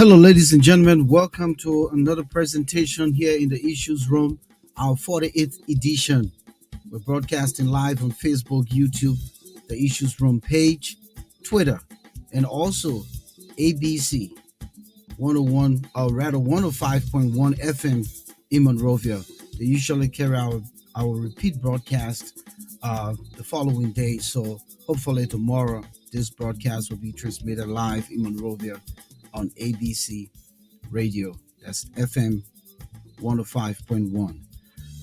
Hello, ladies and gentlemen. Welcome to another presentation here in the Issues Room, our 48th edition. We're broadcasting live on Facebook, YouTube, the Issues Room page, Twitter, and also ABC 101, or rather 105.1 FM in Monrovia. They usually carry our repeat broadcast the following day. So hopefully tomorrow, this broadcast will be transmitted live in Monrovia on ABC Radio. That's FM 105.1.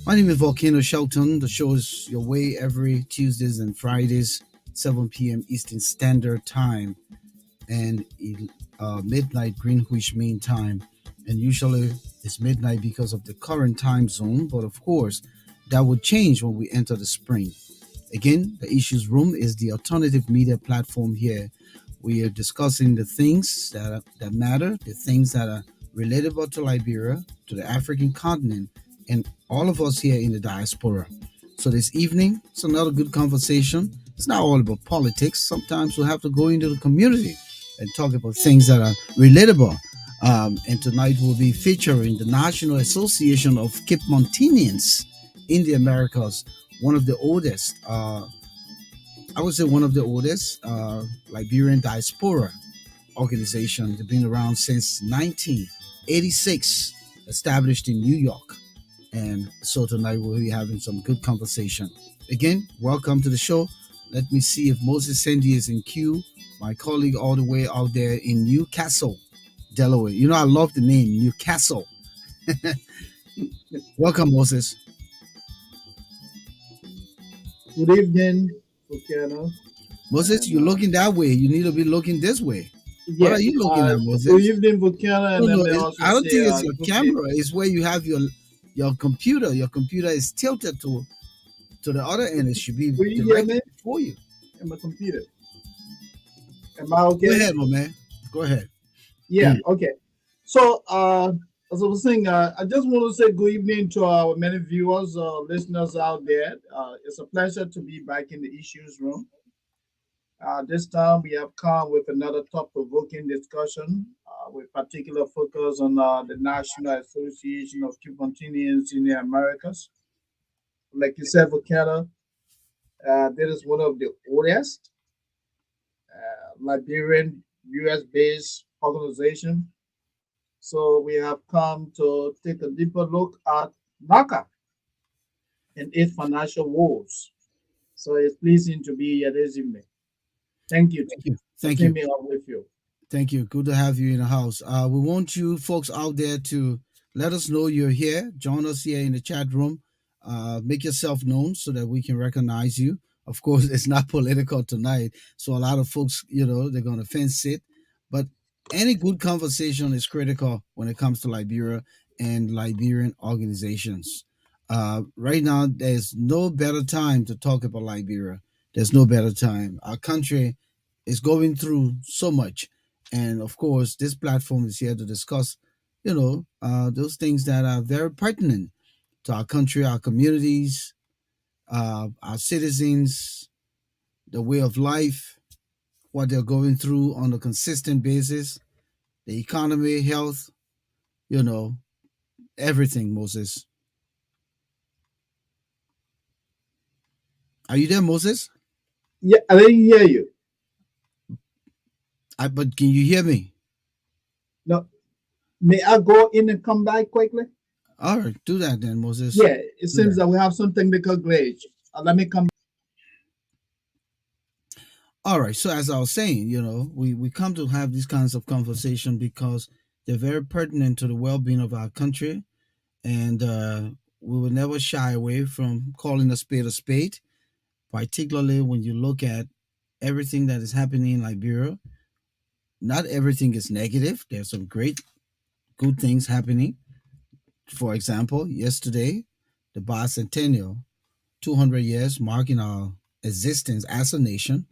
My name is Volcano Shelton. The show is your way every Tuesdays and Fridays, 7 p.m. Eastern Standard Time and midnight Greenwich Mean Time. And usually it's midnight because of the current time zone, but of course, that would change when we enter the spring. Again, the Issues Room is the alternative media platform here. We are discussing the things that matter, the things that are relatable to Liberia, to the African continent, and all of us here in the diaspora. So this evening, it's another good conversation. It's not all about politics. Sometimes we have to go into the community and talk about things that are relatable. And tonight we'll be featuring the National Association of Cape Montanians in the Americas, one of the oldest, I would say one of the oldest Liberian diaspora organizations. They've been around since 1986, established in New York. And so tonight we'll be having some good conversation. Again, welcome to the show. Let me see if Moses Sandy is in queue, my colleague all the way out there in Newcastle, Delaware. You know, I love the name, Newcastle. Welcome, Moses. Good evening, Volcano. Moses, you're looking that way. You need to be looking this way. What Yeah, are you looking at, Moses? good evening, Volcano, No, and let no, me also I don't say think it's your good camera. It's where you have your computer. Your computer is tilted to the other end. It should be Will you hear directly me before you. on my computer? Am I Go okay? ahead, my man. Go ahead. Yeah, okay. So, as I was saying, I just want to say good evening to our many viewers, listeners out there. It's a pleasure to be back in the issues room. This time we have come with another thought-provoking discussion with particular focus on the National Association of Cuban in the Americas. Like you said, Volcano, this is one of the oldest Liberian US based organization. So we have come to take a deeper look at NACA and its financial woes. So it's pleasing to be here this evening. Thank you Thank you. for Thank you. teaming up with you. Thank you. Good to have you in the house. We want you folks out there to let us know you're here. Join us here in the chat room. Make yourself known so that we can recognize you. Of course, it's not political tonight, so a lot of folks, they're going to fence it. But any good conversation is critical when it comes to Liberia and Liberian organizations. Right now, there's no better time to talk about Liberia. There's no better time. Our country is going through so much, and of course, this platform is here to discuss, those things that are very pertinent to our country, our communities, our citizens, the way of life, what they're going through on a consistent basis, the economy, health, you know, everything, Moses. Are you there, Moses? Yeah, I didn't hear you. But can you hear me? No, may I go in and come back quickly? All right, do that then, Moses. Yeah, it Do seems that. that we have some technical glitch. Let me come. All right, so as I was saying, we come to have these kinds of conversation because they're very pertinent to the well-being of our country, and we will never shy away from calling a spade, particularly when you look at everything that is happening in Liberia. Not everything is negative. There's some great, good things happening. For example, yesterday, the bicentennial, 200 years marking our existence as a nation.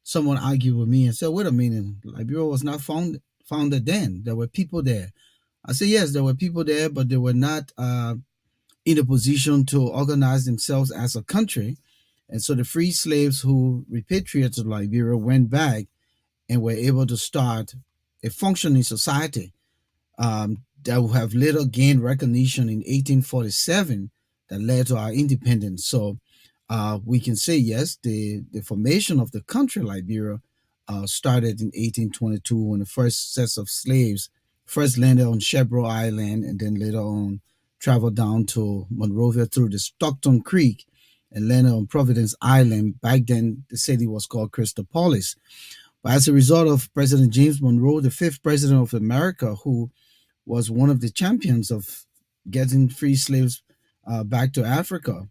Someone argued with me and said, wait a minute, Liberia was not founded then. There were people there. I said, yes, there were people there, but they were not in a position to organize themselves as a country. And so the free slaves who repatriated to Liberia went back and were able to start a functioning society. that will have later gained recognition in 1847 that led to our independence. So we can say, yes, the formation of the country Liberia started in 1822 when the first sets of slaves first landed on Shebro Island and then later on traveled down to Monrovia through the Stockton Creek and landed on Providence Island. Back then, the city was called Christopolis. But as a result of President James Monroe, the fifth president of America, who was one of the champions of getting free slaves back to Africa,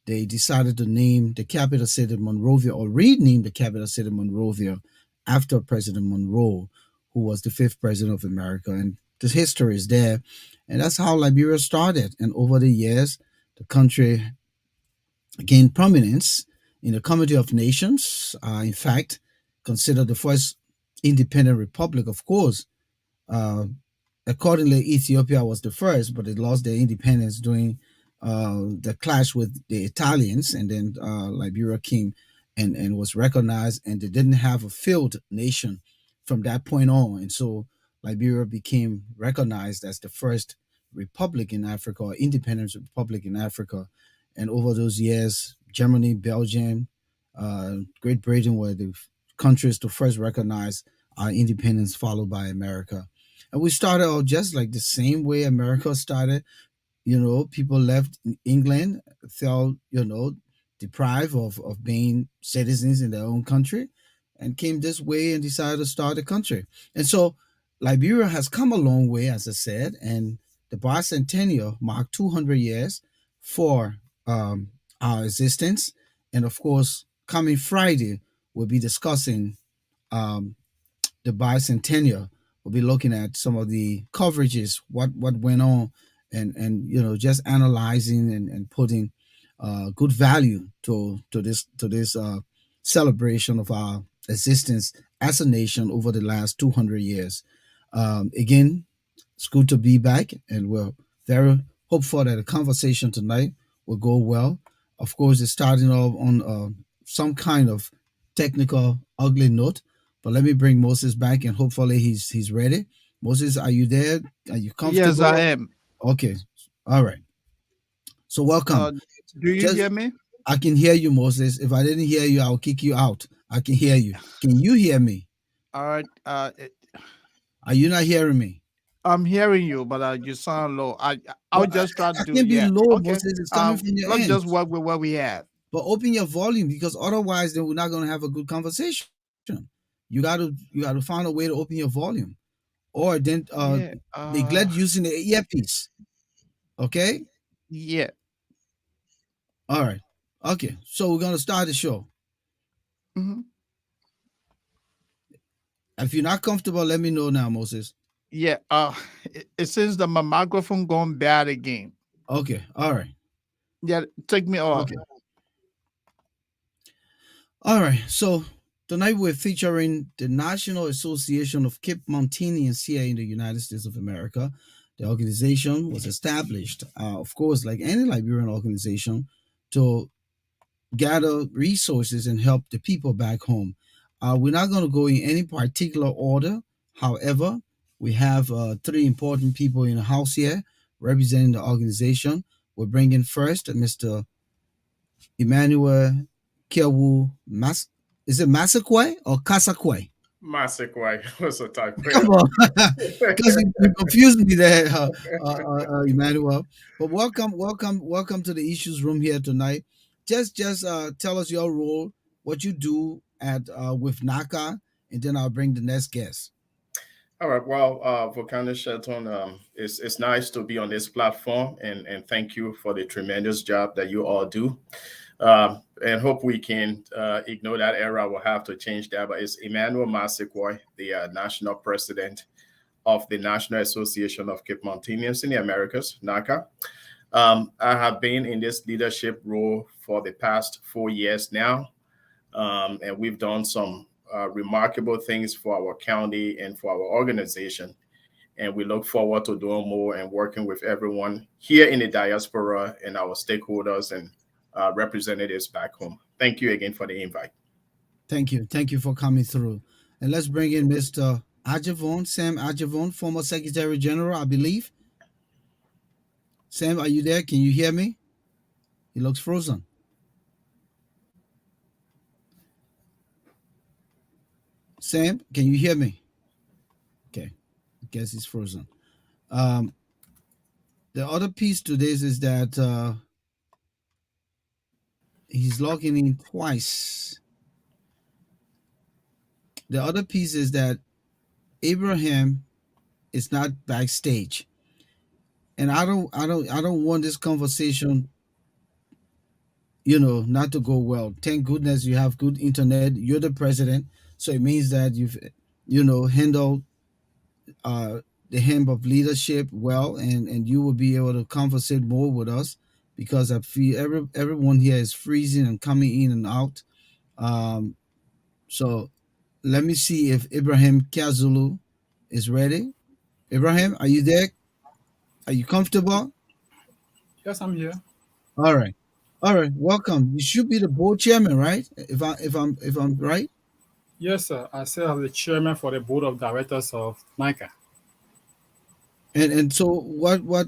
they decided to name the capital city Monrovia or rename the capital city Monrovia after President Monroe, who was the fifth president of America. And the history is there. And that's how Liberia started. And over the years, the country gained prominence in the Committee of Nations. In fact, considered the first independent republic, of course. Uh, Accordingly, Ethiopia was the first, but it lost their independence during the clash with the Italians, and then Liberia came and was recognized, and they didn't have a failed nation from that point on, and so Liberia became recognized as the first republic in Africa, or independent republic in Africa, and over those years, Germany, Belgium, Great Britain were the countries to first recognize our independence, followed by America. And we started out just like the same way America started. People left England, felt, deprived of being citizens in their own country, and came this way and decided to start a country. And so Liberia has come a long way, as I said, and the bicentennial marked 200 years for our existence. And of course, coming Friday, we'll be discussing um, the bicentennial. We'll be looking at some of the coverages, what went on, and just analyzing and putting good value to this celebration of our existence as a nation over the last 200 years. Again, it's good to be back, and we're very hopeful that the conversation tonight will go well. Of course, it's starting off on some kind of technical ugly note, but let me bring Moses back, and hopefully he's ready. Moses, are you there? Are you Yes, I comfortable? am. Okay, all right. So welcome. Uh, do you Just hear me? I can hear you, Moses. If I didn't hear you, I'll kick you out. I can hear you. Can you hear me? All right. Are you not hearing me? I'm hearing you, but you sound low. I'll Well, just try to I do. can't be Yeah. low, Okay. Moses. It's coming from your Let's end. just work with what we have. But open your volume, because otherwise, then we're not going to have a good conversation. You got to find a way to open your volume, or then Yeah. neglect using the earpiece. Okay. Yeah. All right. Okay. So we're gonna start the show. Hmm. If you're not comfortable, let me know now, Moses. Yeah. It seems the my microphone going bad again. Okay. All right. Yeah. Take me off. Okay. All right. So tonight we're featuring the National Association of Cape Mountaineers here in the United States of America. The organization was established, of course, like any Liberian organization, to gather resources and help the people back home. We're not going to go in any particular order. However, we have three important people in the house here representing the organization. We're bringing first Mr. Emmanuel Kiawu Mas. Is it Masakwe or Kasakwe? Masekwa was a type Come prayer. on, because you confused me there, Emmanuel. But welcome to the issues room here tonight. Just tell us your role, what you do at with NACA, and then I'll bring the next guest. All right. Well, Volcano Shelton, it's nice to be on this platform, and thank you for the tremendous job that you all do. And hope we can ignore that era. We'll have to change that. But it's Emmanuel Masekwa, the national president of the National Association of Cape Mountaineers in the Americas, NACA. I have been in this leadership role for the past 4 years now, and we've done some remarkable things for our county and for our organization. And we look forward to doing more and working with everyone here in the diaspora and our stakeholders and representatives back home. Thank you again for the invite. Thank you for coming through, and let's bring in Mr. Ajavon, Sam Ajavon, former Secretary General, I believe. Sam, are you there? Can you hear me? He looks frozen. Sam, can you hear me? Okay, I guess he's frozen. Um, the other piece to this is that he's logging in twice. The other piece is that Abraham is not backstage, and I don't want this conversation, not to go well. Thank goodness you have good internet. You're the president, so it means that you've, handled uh, the hem of leadership well, and you will be able to conversate more with us because I feel everyone here is freezing and coming in and out. Um, so let me see if Ibrahim Kazulu is ready. Ibrahim, are you there? Are you comfortable? Yes, I'm here. All right. All right. Welcome. You should be the board chairman, right? If I'm right. Yes, sir. I serve as the chairman for the board of directors of NICA. And so what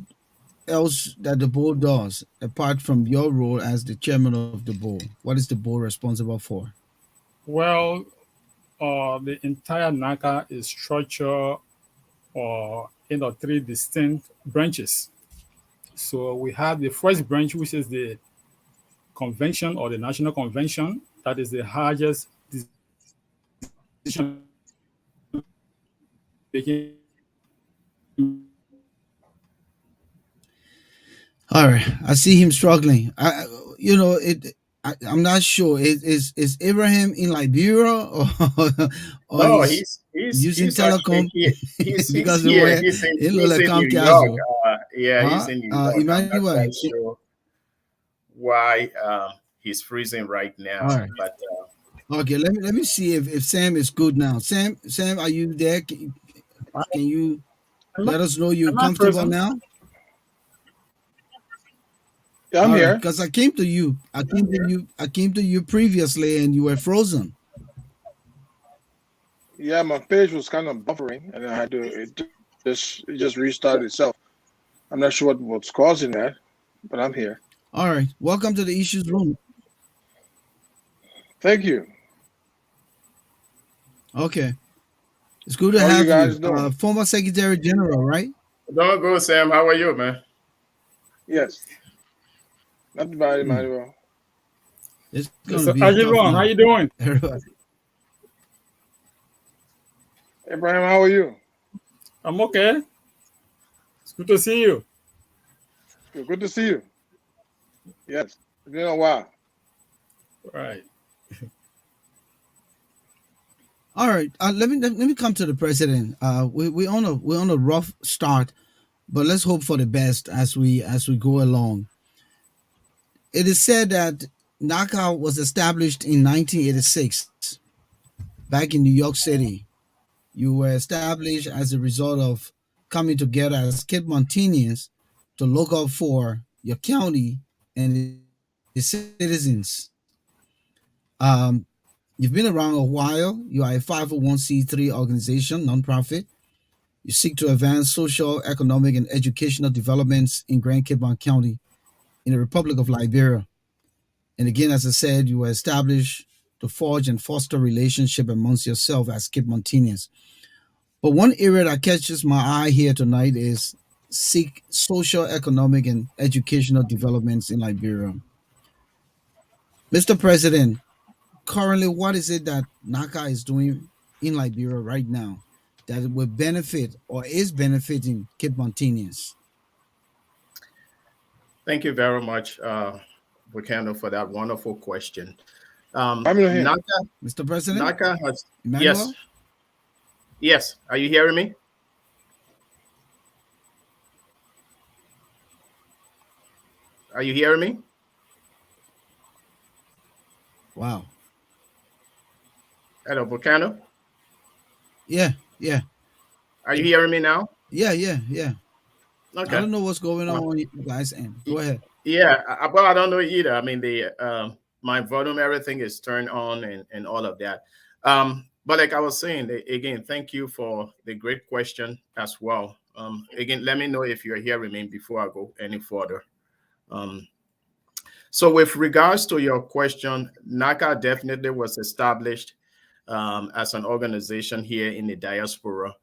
else that the board does apart from your role as the chairman of the board? What is the board responsible for? Well, the entire NICA is structured into three distinct branches. So we have the first branch, which is the convention or the national convention. That is the largest decision making. All right, I see him struggling. I'm not sure. Is Abraham in Liberia or No, he's using he's actually telecom here. He's because the here. way it look He's like in New York. Comcast. Yeah, Huh? he's in New York. I'm not Emmanuel. quite sure why he's freezing right All now, right. but Okay. Let me see if Sam is good now. Sam, are you there? Can you Am I, let us know you're am I comfortable present? now? Yeah, I'm All right. here. Because I came to you. I came to you previously, and you were frozen. Yeah, my page was kind of buffering, and I had to it just restarted itself. I'm not sure what's causing that, but I'm here. All right. Welcome to the issues room. Thank you. Okay. It's good to How are you have guys you. doing? Former Secretary General, right? don't go, Sam. How are you, man? Yes, not too bad, Hmm. Emmanuel. It's going to So, be a tough Ajivon, how night. you doing? Everybody. Abraham, how are you? I'm okay. It's good to see you. Good to see you. Yes, it's been a while. Right. All right. Let me come to the president. We're on a rough start, but let's hope for the best as we go along. It is said that NACA was established in 1986 back in New York City. You were established as a result of coming together as Kid Montanians to look out for your county and the citizens. Um, you've been around a while. You are a 501c3 organization, nonprofit. You seek to advance social, economic, and educational developments in Grand Kidman County in the Republic of Liberia. And again, as I said, you were established to forge and foster relationship amongst yourself as Kid Montanians. But one area that catches my eye here tonight is seek social, economic, and educational developments in Liberia. Mr. President, currently, what is it that NACA is doing in Liberia right now that will benefit or is benefiting Cape Montanians? Thank you very much, Volcano, for that wonderful question. I'm here. Mr. President, NACA has, yes, Emmanuel? yes. Are you hearing me? Are you hearing me? Wow. Hello, Volcano. Yeah, yeah, Are you hearing me now? yeah. I Okay. don't know what's going Uh, on, you guys. And go y- ahead. yeah, well, I don't know either. I mean, the my volume, everything is turned on and all of that. But like I was saying, again, thank you for the great question as well. Again, let me know if you're hearing me before I go any further. Um, so, with regards to your question, NACA definitely was established as an organization here in the diaspora,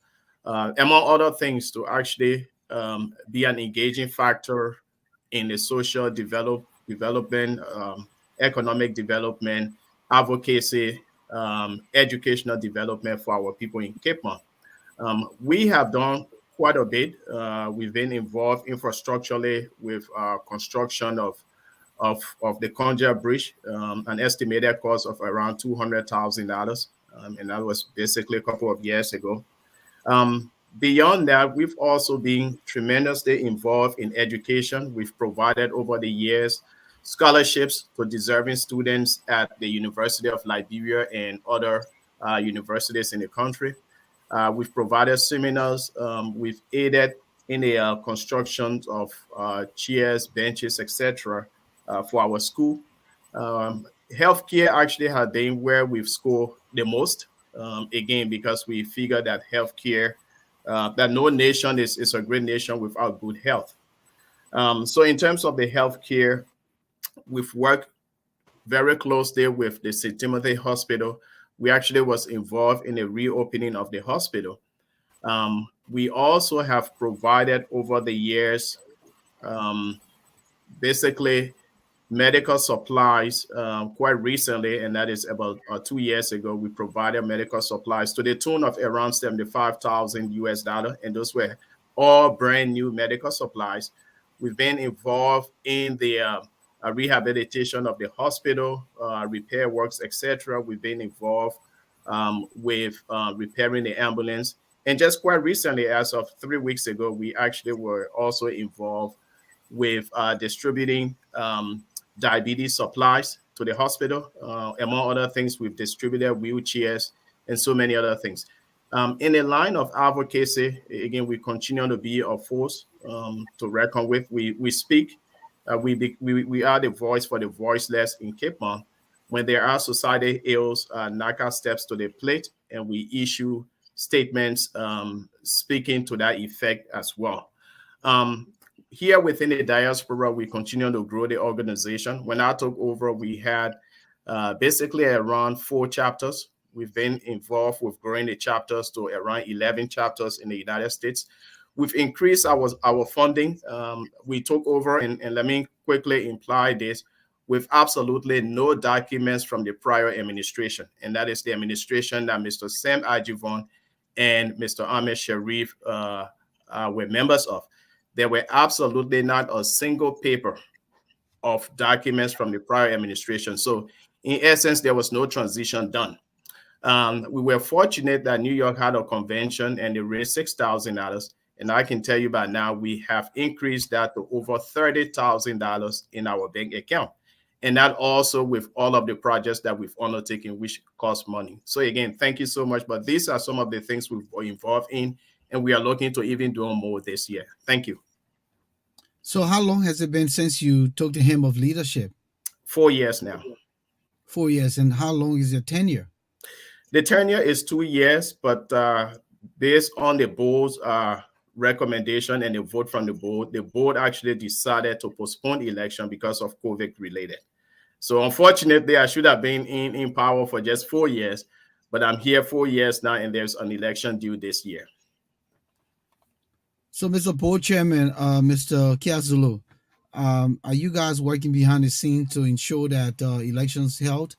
among other things, to actually be an engaging factor in the social development, economic development, advocacy, educational development for our people in Cape Town. We have done quite a bit. We've been involved infrastructurally with construction of the Conja Bridge, an estimated cost of around $200,000, and that was basically a couple of years ago. Beyond that, we've also been tremendously involved in education. We've provided over the years scholarships to deserving students at the University of Liberia and other universities in the country. We've provided seminars. We've aided in the construction of chairs, benches, etc. For our school. Healthcare actually has been where we've scored the most. Again, because we figure that healthcare, that no nation is a great nation without good health. So in terms of the healthcare, we've worked very closely with the St. Timothy Hospital. We actually was involved in the reopening of the hospital. We also have provided over the years, basically medical supplies quite recently, and that is about 2 years ago. We provided medical supplies to the tune of around 75,000 US dollar, and those were all brand new medical supplies. We've been involved in the rehabilitation of the hospital, repair works, etc. We've been involved with repairing the ambulance, and just quite recently, as of 3 weeks ago, we actually were also involved with distributing diabetes supplies to the hospital. Among other things, we've distributed wheelchairs and so many other things. In the line of advocacy, again, we continue to be a force to reckon with. We speak, we are the voice for the voiceless in Cape Town. When there are society ills, NACA steps to the plate, and we issue statements speaking to that effect as well. Here within the diaspora, we continue to grow the organization. When I took over, we had basically around 4 chapters. We've been involved with growing the chapters to around 11 chapters in the United States. We've increased our funding. We took over, and let me quickly imply this, with absolutely no documents from the prior administration, and that is the administration that Mr. Sam Ajivon and Mr. Ahmed Sharif were members of. There were absolutely not a single paper of documents from the prior administration. So in essence, there was no transition done. We were fortunate that New York had a convention and they raised $6,000. And I can tell you by now, we have increased that to over $30,000 in our bank account. And that also with all of the projects that we've undertaken, which cost money. So again, thank you so much. But these are some of the things we're involved in, and we are looking to even do more this year. Thank you. So how long has it been since you took the helm of leadership? 4 years now. 4 years. And how long is your tenure? The tenure is 2 years, but based on the board's recommendation and the vote from the board actually decided to postpone the election because of COVID related. So unfortunately, I should have been in power for just 4 years, but I'm here 4 years now, and there's an election due this year. So, Mr. Board Chairman, Mr. Kiazulu, are you guys working behind the scenes to ensure that elections held?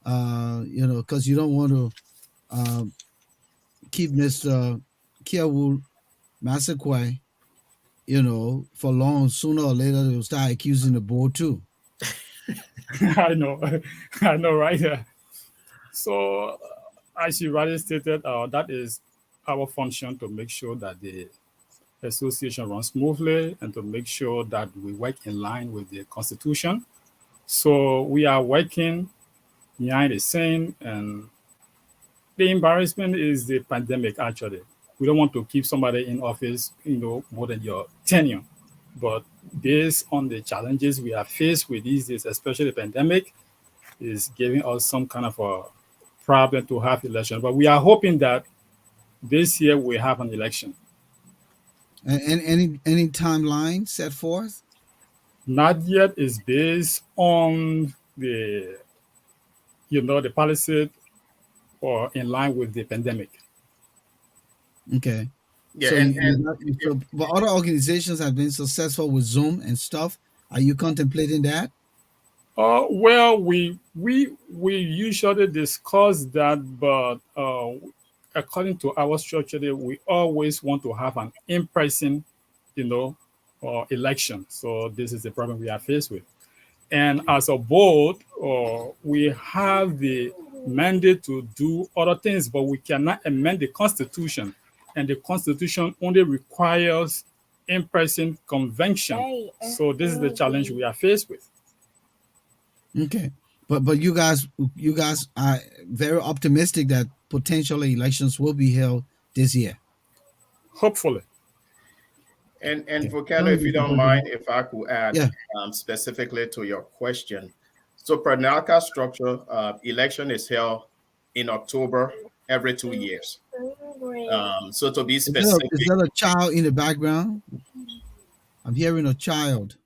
Because you don't want to keep Mr. Kiawu Masakwe, for long. Sooner or later, they'll start accusing the board too. I know, right? So, as you rightly stated, that is our function to make sure that the association runs smoothly and to make sure that we work in line with the Constitution. So we are working behind the scene, and the embarrassment is the pandemic, actually. We don't want to keep somebody in office, more than your tenure. But based on the challenges we are faced with these days, especially the pandemic, is giving us some kind of a problem to have election. But we are hoping that this year we have an election. And any timeline set forth? Not yet is based on the the policy or in line with the pandemic. Okay. Yeah, So and but other organizations have been successful with Zoom and stuff. Are you contemplating that? Well, we usually discuss that, but according to our structure, we always want to have an in-person, election. So this is the problem we are faced with. And as a board, we have the mandate to do other things, but we cannot amend the Constitution. And the Constitution only requires in-person convention. So this is the challenge we are faced with. Okay. But you guys are very optimistic that potentially elections will be held this year. Hopefully. And Okay. Volcano, if you don't mind, if I could add Yeah. specifically to your question. So per NALCA structure, election is held in October every 2 years. So to be specific, Is there a child in the background? I'm hearing a child.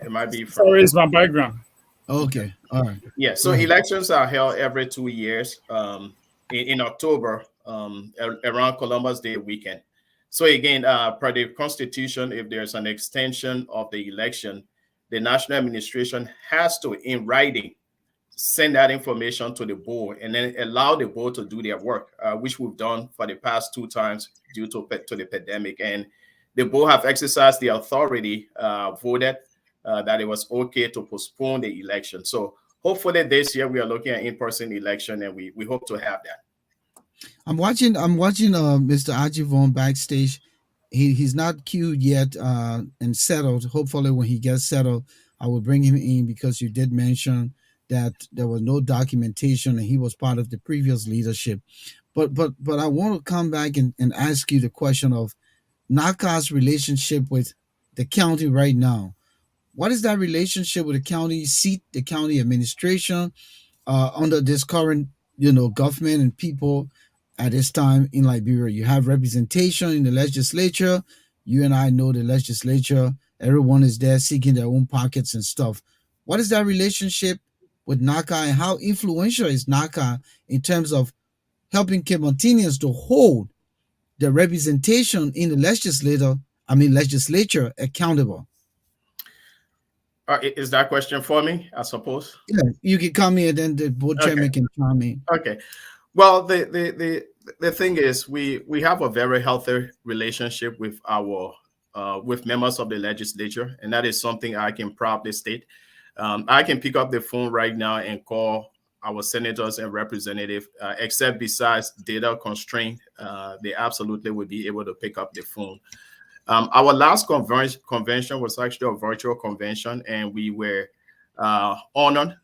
it might be from. Sorry, it's my background. Okay. All right. Yeah, so elections are held every 2 years in October around Columbus Day weekend. So again, per the Constitution, if there's an extension of the election, the national administration has to, in writing, send that information to the board and then allow the board to do their work, which we've done for the past 2 times due to the pandemic. And the board have exercised the authority, voted that it was okay to postpone the election. So hopefully this year we are looking at in-person election, and we hope to have that. I'm watching Mr. Ajivon backstage. He's not queued yet and settled. Hopefully when he gets settled, I will bring him in, because you did mention that there was no documentation and he was part of the previous leadership. But I want to come back and ask you the question of NACA's relationship with the county right now. What is that relationship with the county seat, the county administration under this current, government and people at this time in Liberia? You have representation in the legislature. You and I know the legislature. Everyone is there seeking their own pockets and stuff. What is that relationship with NACA, and how influential is NACA in terms of helping Cape Montanians to hold the representation in the legislature accountable? Is that question for me, I suppose? Yeah, you can come here, then the board chairman can chime in. Okay. Well, the thing is, we have a very healthy relationship with our with members of the legislature, and that is something I can proudly state. I can pick up the phone right now and call our senators and representatives, except besides data constraint, they absolutely would be able to pick up the phone. Our last convention was actually a virtual convention, and we were honored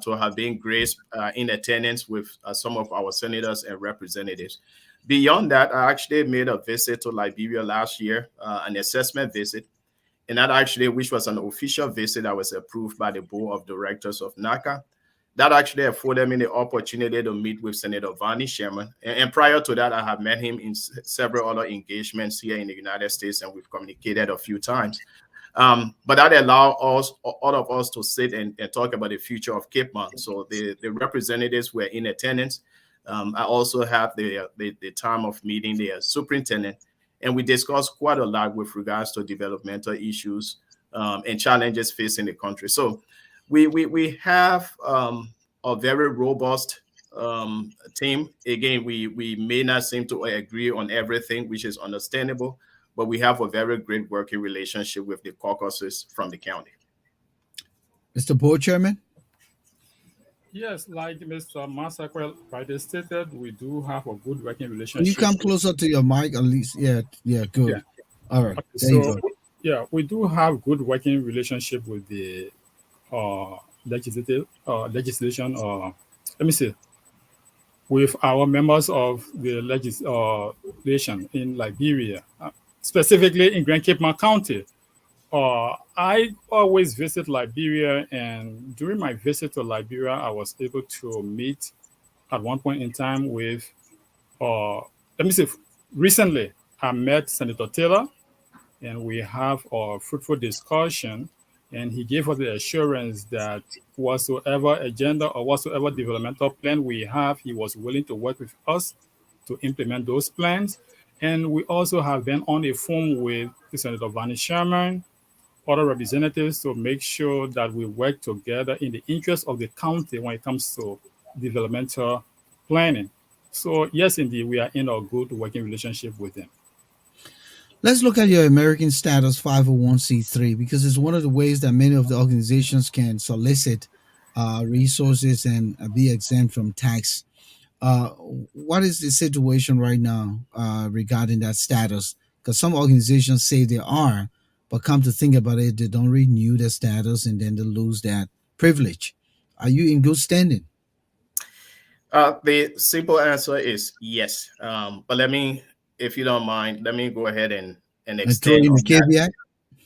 to have been graced in attendance with some of our senators and representatives. Beyond that, I actually made a visit to Liberia last year, an assessment visit, and that actually, which was an official visit that was approved by the board of directors of NACA. That actually afforded me the opportunity to meet with Senator Vonnie Sherman. And prior to that, I have met him in several other engagements here in the United States, and we've communicated a few times. But that allowed us, all of us, to sit and talk about the future of Cape Mon. So the representatives were in attendance. I also had the time of meeting the superintendent, and we discussed quite a lot with regards to developmental issues and challenges facing the country. So we have a very robust team. Again, we may not seem to agree on everything, which is understandable, but we have a very great working relationship with the caucuses from the county. Mr. Board Chairman? Yes, like Mr. Massaquel rightly stated, we do have a good working relationship. Can you come closer to your mic at least? Yeah, good. Yeah. All right. So, yeah, we do have good working relationship with the legislation. Let me see. With our members of the legislation in Liberia, specifically in Grand Cape County, I always visit Liberia, and during my visit to Liberia, I was able to meet at one point in time with, uh, let me say, recently, I met Senator Taylor, and we have a fruitful discussion. And he gave us the assurance that whatsoever agenda or whatsoever developmental plan we have, he was willing to work with us to implement those plans. And we also have been on the phone with Senator Vani Sherman, other representatives, to make sure that we work together in the interest of the county when it comes to developmental planning. So yes, indeed, we are in a good working relationship with them. Let's look at your American status 501c3 because it's one of the ways that many of the organizations can solicit resources and be exempt from tax. Uh, what is the situation right now regarding that status? Because some organizations say they are, but come to think about it, they don't renew their status and then they lose that privilege. Are you in good standing? The simple answer is yes. But let me, if you don't mind, let me go ahead and And throw extend in the on that. caveat?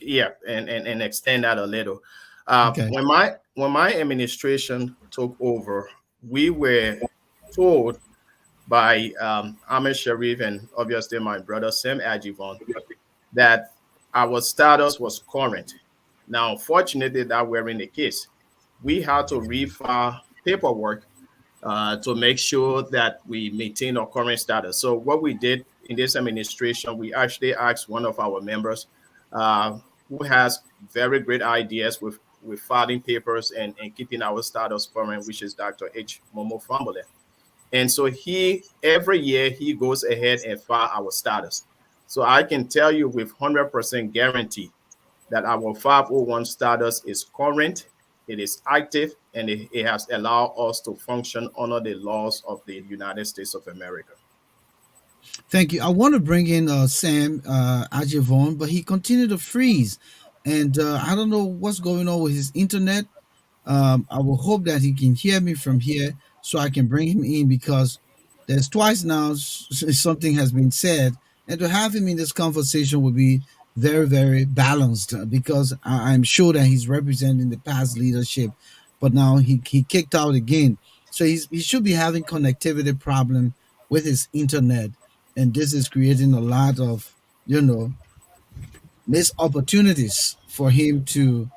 Yeah, and extend that a little. Okay. When my administration took over, we were told by Ahmed Sharif and obviously my brother Sam Ajivon that our status was current. Now, unfortunately, that weren't the case. We had to refile paperwork to make sure that we maintain our current status. So what we did in this administration, we actually asked one of our members who has very great ideas with filing papers and keeping our status current, which is Dr. H. Momo Fambule. And so he every year he goes ahead and file our status. So I can tell you with 100% guarantee that our 501 status is current, it is active, and it has allowed us to function under the laws of the United States of America. Thank you. I want to bring in Sam Ajivon, but he continued to freeze. And I don't know what's going on with his internet. I will hope that he can hear me from here so I can bring him in because there's twice now something has been said, and to have him in this conversation would be very, very balanced because I'm sure that he's representing the past leadership, but now he kicked out again, so he should be having connectivity problem with his internet, and this is creating a lot of missed opportunities for him to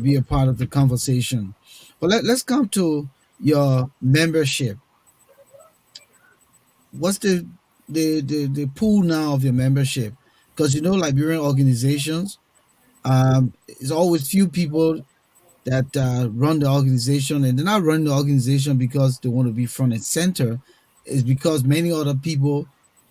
be a part of the conversation. But let's come to your membership. What's the pool now of your membership? Because Liberian organizations, it's always few people that run the organization, and they're not running the organization because they want to be front and center. It's because many other people,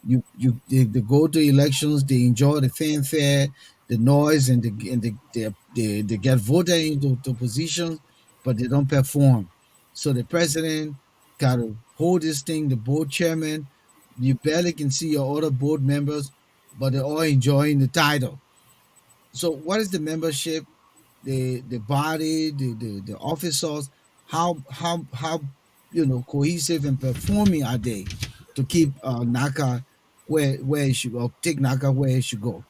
they go to elections, they enjoy the fanfare, the noise, and they get voted into to positions, but they don't perform. So the president got to hold this thing. The board chairman, you barely can see your other board members, but they're all enjoying the title. So what is the membership, the body, the officers, how cohesive and performing are they to keep NACA where it should go, take NACA where it should go?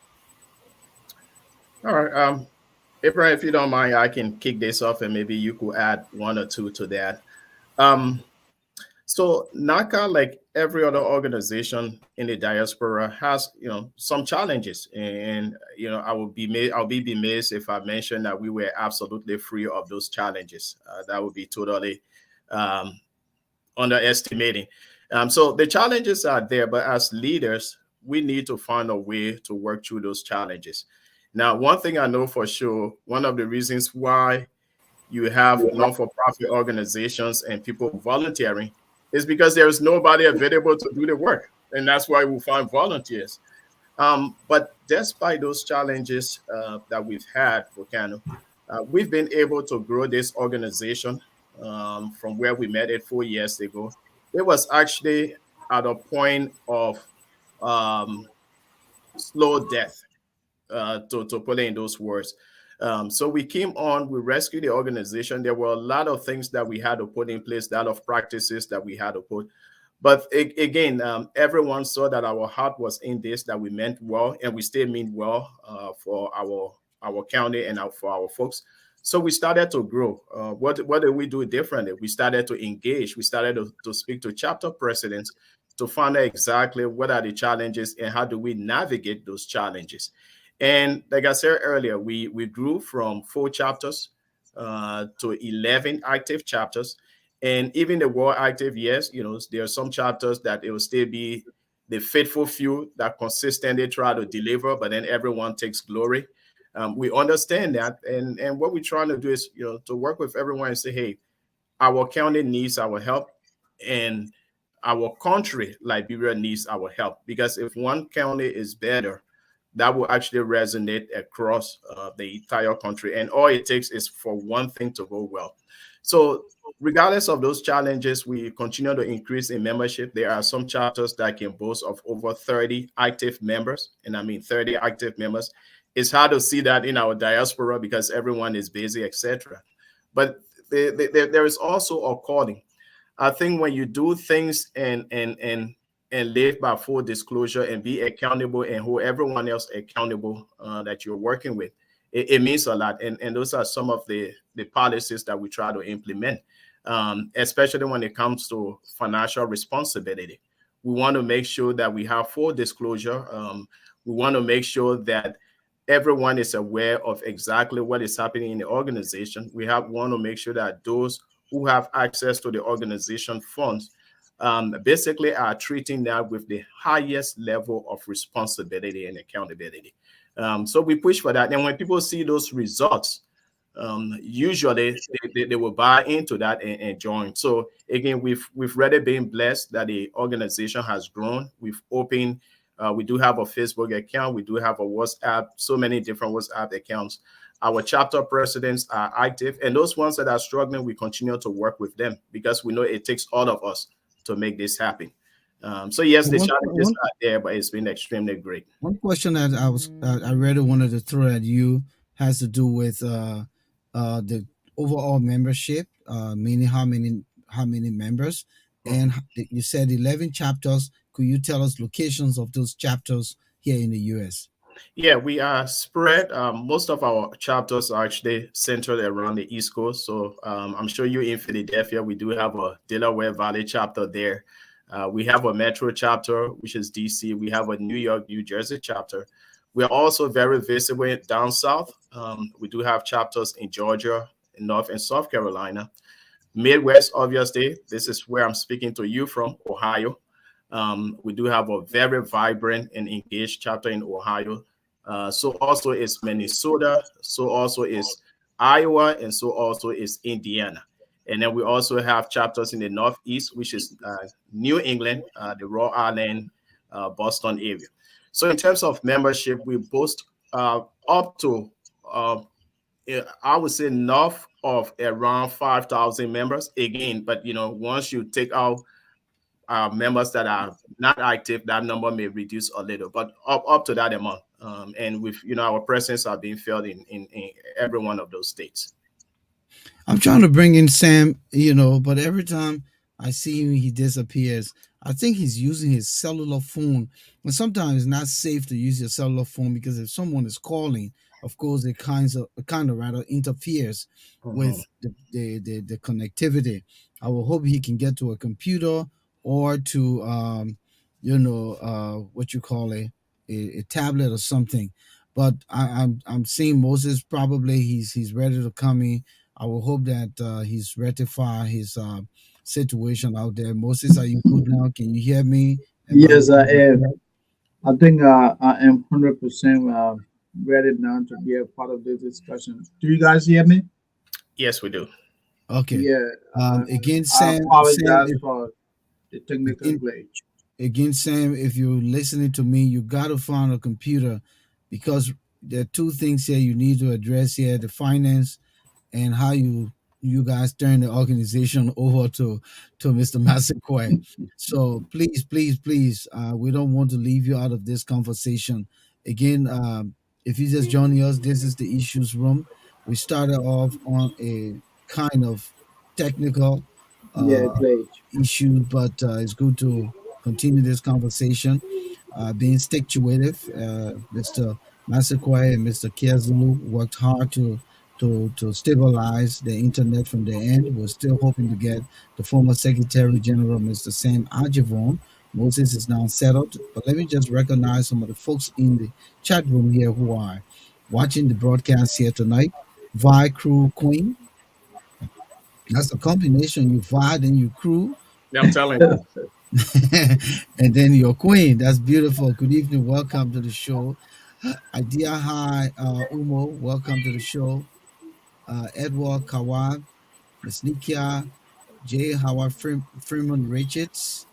All right. Abraham, if you don't mind, I can kick this off and maybe you could add one or two to that. Um, So NACA, like every other organization in the diaspora, has some challenges, and I'll be amazed if I mention that we were absolutely free of those challenges. That would be totally um, underestimating. So the challenges are there, but as leaders, we need to find a way to work through those challenges. Now, one thing I know for sure, one of the reasons why you have non-for-profit organizations and people volunteering is because there is nobody available to do the work, and that's why we find volunteers. But despite those challenges that we've had, Volcano, we've been able to grow this organization from where we met it 4 years ago. It was actually at a point of um, slow death, to put it in those words. So we came on, we rescued the organization. There were a lot of things that we had to put in place, a lot of practices that we had to put. But again, everyone saw that our heart was in this, that we meant well, and we still mean well for our county and for our folks. So we started to grow. What did we do differently? We started to engage. We started to speak to chapter presidents to find out exactly what are the challenges and how do we navigate those challenges. And like I said earlier, we grew from 4 chapters to 11 active chapters. And even the more active, yes, there are some chapters that it will still be the faithful few that consistently try to deliver, but then everyone takes glory. We understand that, and what we're trying to do is, to work with everyone and say, hey, our county needs our help, and our country, Liberia, needs our help. Because if one county is better, that will actually resonate across the entire country. And all it takes is for one thing to go well. So, regardless of those challenges, we continue to increase in membership. There are some chapters that can boast of over 30 active members. And I mean 30 active members. It's hard to see that in our diaspora because everyone is busy, etc. But there is also a calling. I think when you do things and live by full disclosure and be accountable and hold everyone else accountable that you're working with, it means a lot. And those are some of the policies that we try to implement, especially when it comes to financial responsibility. We want to make sure that we have full disclosure. We want to make sure that everyone is aware of exactly what is happening in the organization. Want to make sure that those who have access to the organization funds basically are treating that with the highest level of responsibility and accountability. So we push for that. And when people see those results, usually they will buy into that and join. So again, we've really been blessed that the organization has grown. We've opened, we do have a Facebook account, we do have a WhatsApp, so many different WhatsApp accounts. Our chapter presidents are active, and those ones that are struggling, we continue to work with them because we know it takes all of us to make this happen. So yes, the challenges are there, but it's been extremely great. One question that I really wanted to throw at you has to do with the overall membership, meaning how many members, and you said 11 chapters. Could you tell us locations of those chapters here in the U.S.? Yeah, we are spread. Most of our chapters are actually centered around the East Coast. So I'm sure you're in Philadelphia. We do have a Delaware Valley chapter there. We have a Metro chapter, which is DC. We have a New York, New Jersey chapter. We are also very visible down south. We do have chapters in Georgia, in North and South Carolina. Midwest, obviously, this is where I'm speaking to you from, Ohio. We do have a very vibrant and engaged chapter in Ohio. So also is Minnesota. So also is Iowa, and so also is Indiana. And then we also have chapters in the Northeast, which is New England, the Rhode Island, Boston area. So in terms of membership, we boast up to, I would say, north of around 5,000 members. Again, but once you take out members that are not active, that number may reduce a little, but up to that amount. And with our presence are being felt in every one of those states. I'm trying to bring in Sam, but every time I see him, he disappears. I think he's using his cellular phone. And sometimes it's not safe to use your cellular phone because if someone is calling, of course, it kind of rather interferes with the connectivity. I will hope he can get to a computer or to, what you call a tablet or something. But I'm seeing Moses. Probably he's ready to come in. I will hope that he's rectified his situation out there. Moses, are you good now? Can you hear me? Yes, I am. I think I am 100% ready now to be a part of this discussion. Do you guys hear me? Yes, we do. Okay. Yeah. Again, I Sam. apologize for the technical glitch. Again, Sam, if you're listening to me, you got to find a computer because there are two things here you need to address here: the finance and how you guys turn the organization over to Mr. Massaquoi. So please, we don't want to leave you out of this conversation. Again, if you just joining us, this is the issues room. We started off on a kind of technical Yeah, uh, glitch. issue, but it's good to continue this conversation. Being stick-to-itive, Mr. Masakwe and Mr. Kiazulu worked hard to stabilize the internet from the end. We're still hoping to get the former Secretary General, Mr. Sam Ajivon. Moses is now settled, but let me just recognize some of the folks in the chat room here who are watching the broadcast here tonight. Vi Crew Queen, that's a combination. You Vi, then you crew, Yeah, I'm telling you. and then your queen. That's beautiful. Good evening. Welcome to the show. Idea Hi, Umo. Welcome to the show. Edward Kawab, Miss Nikia, J. Howard Freeman Richards,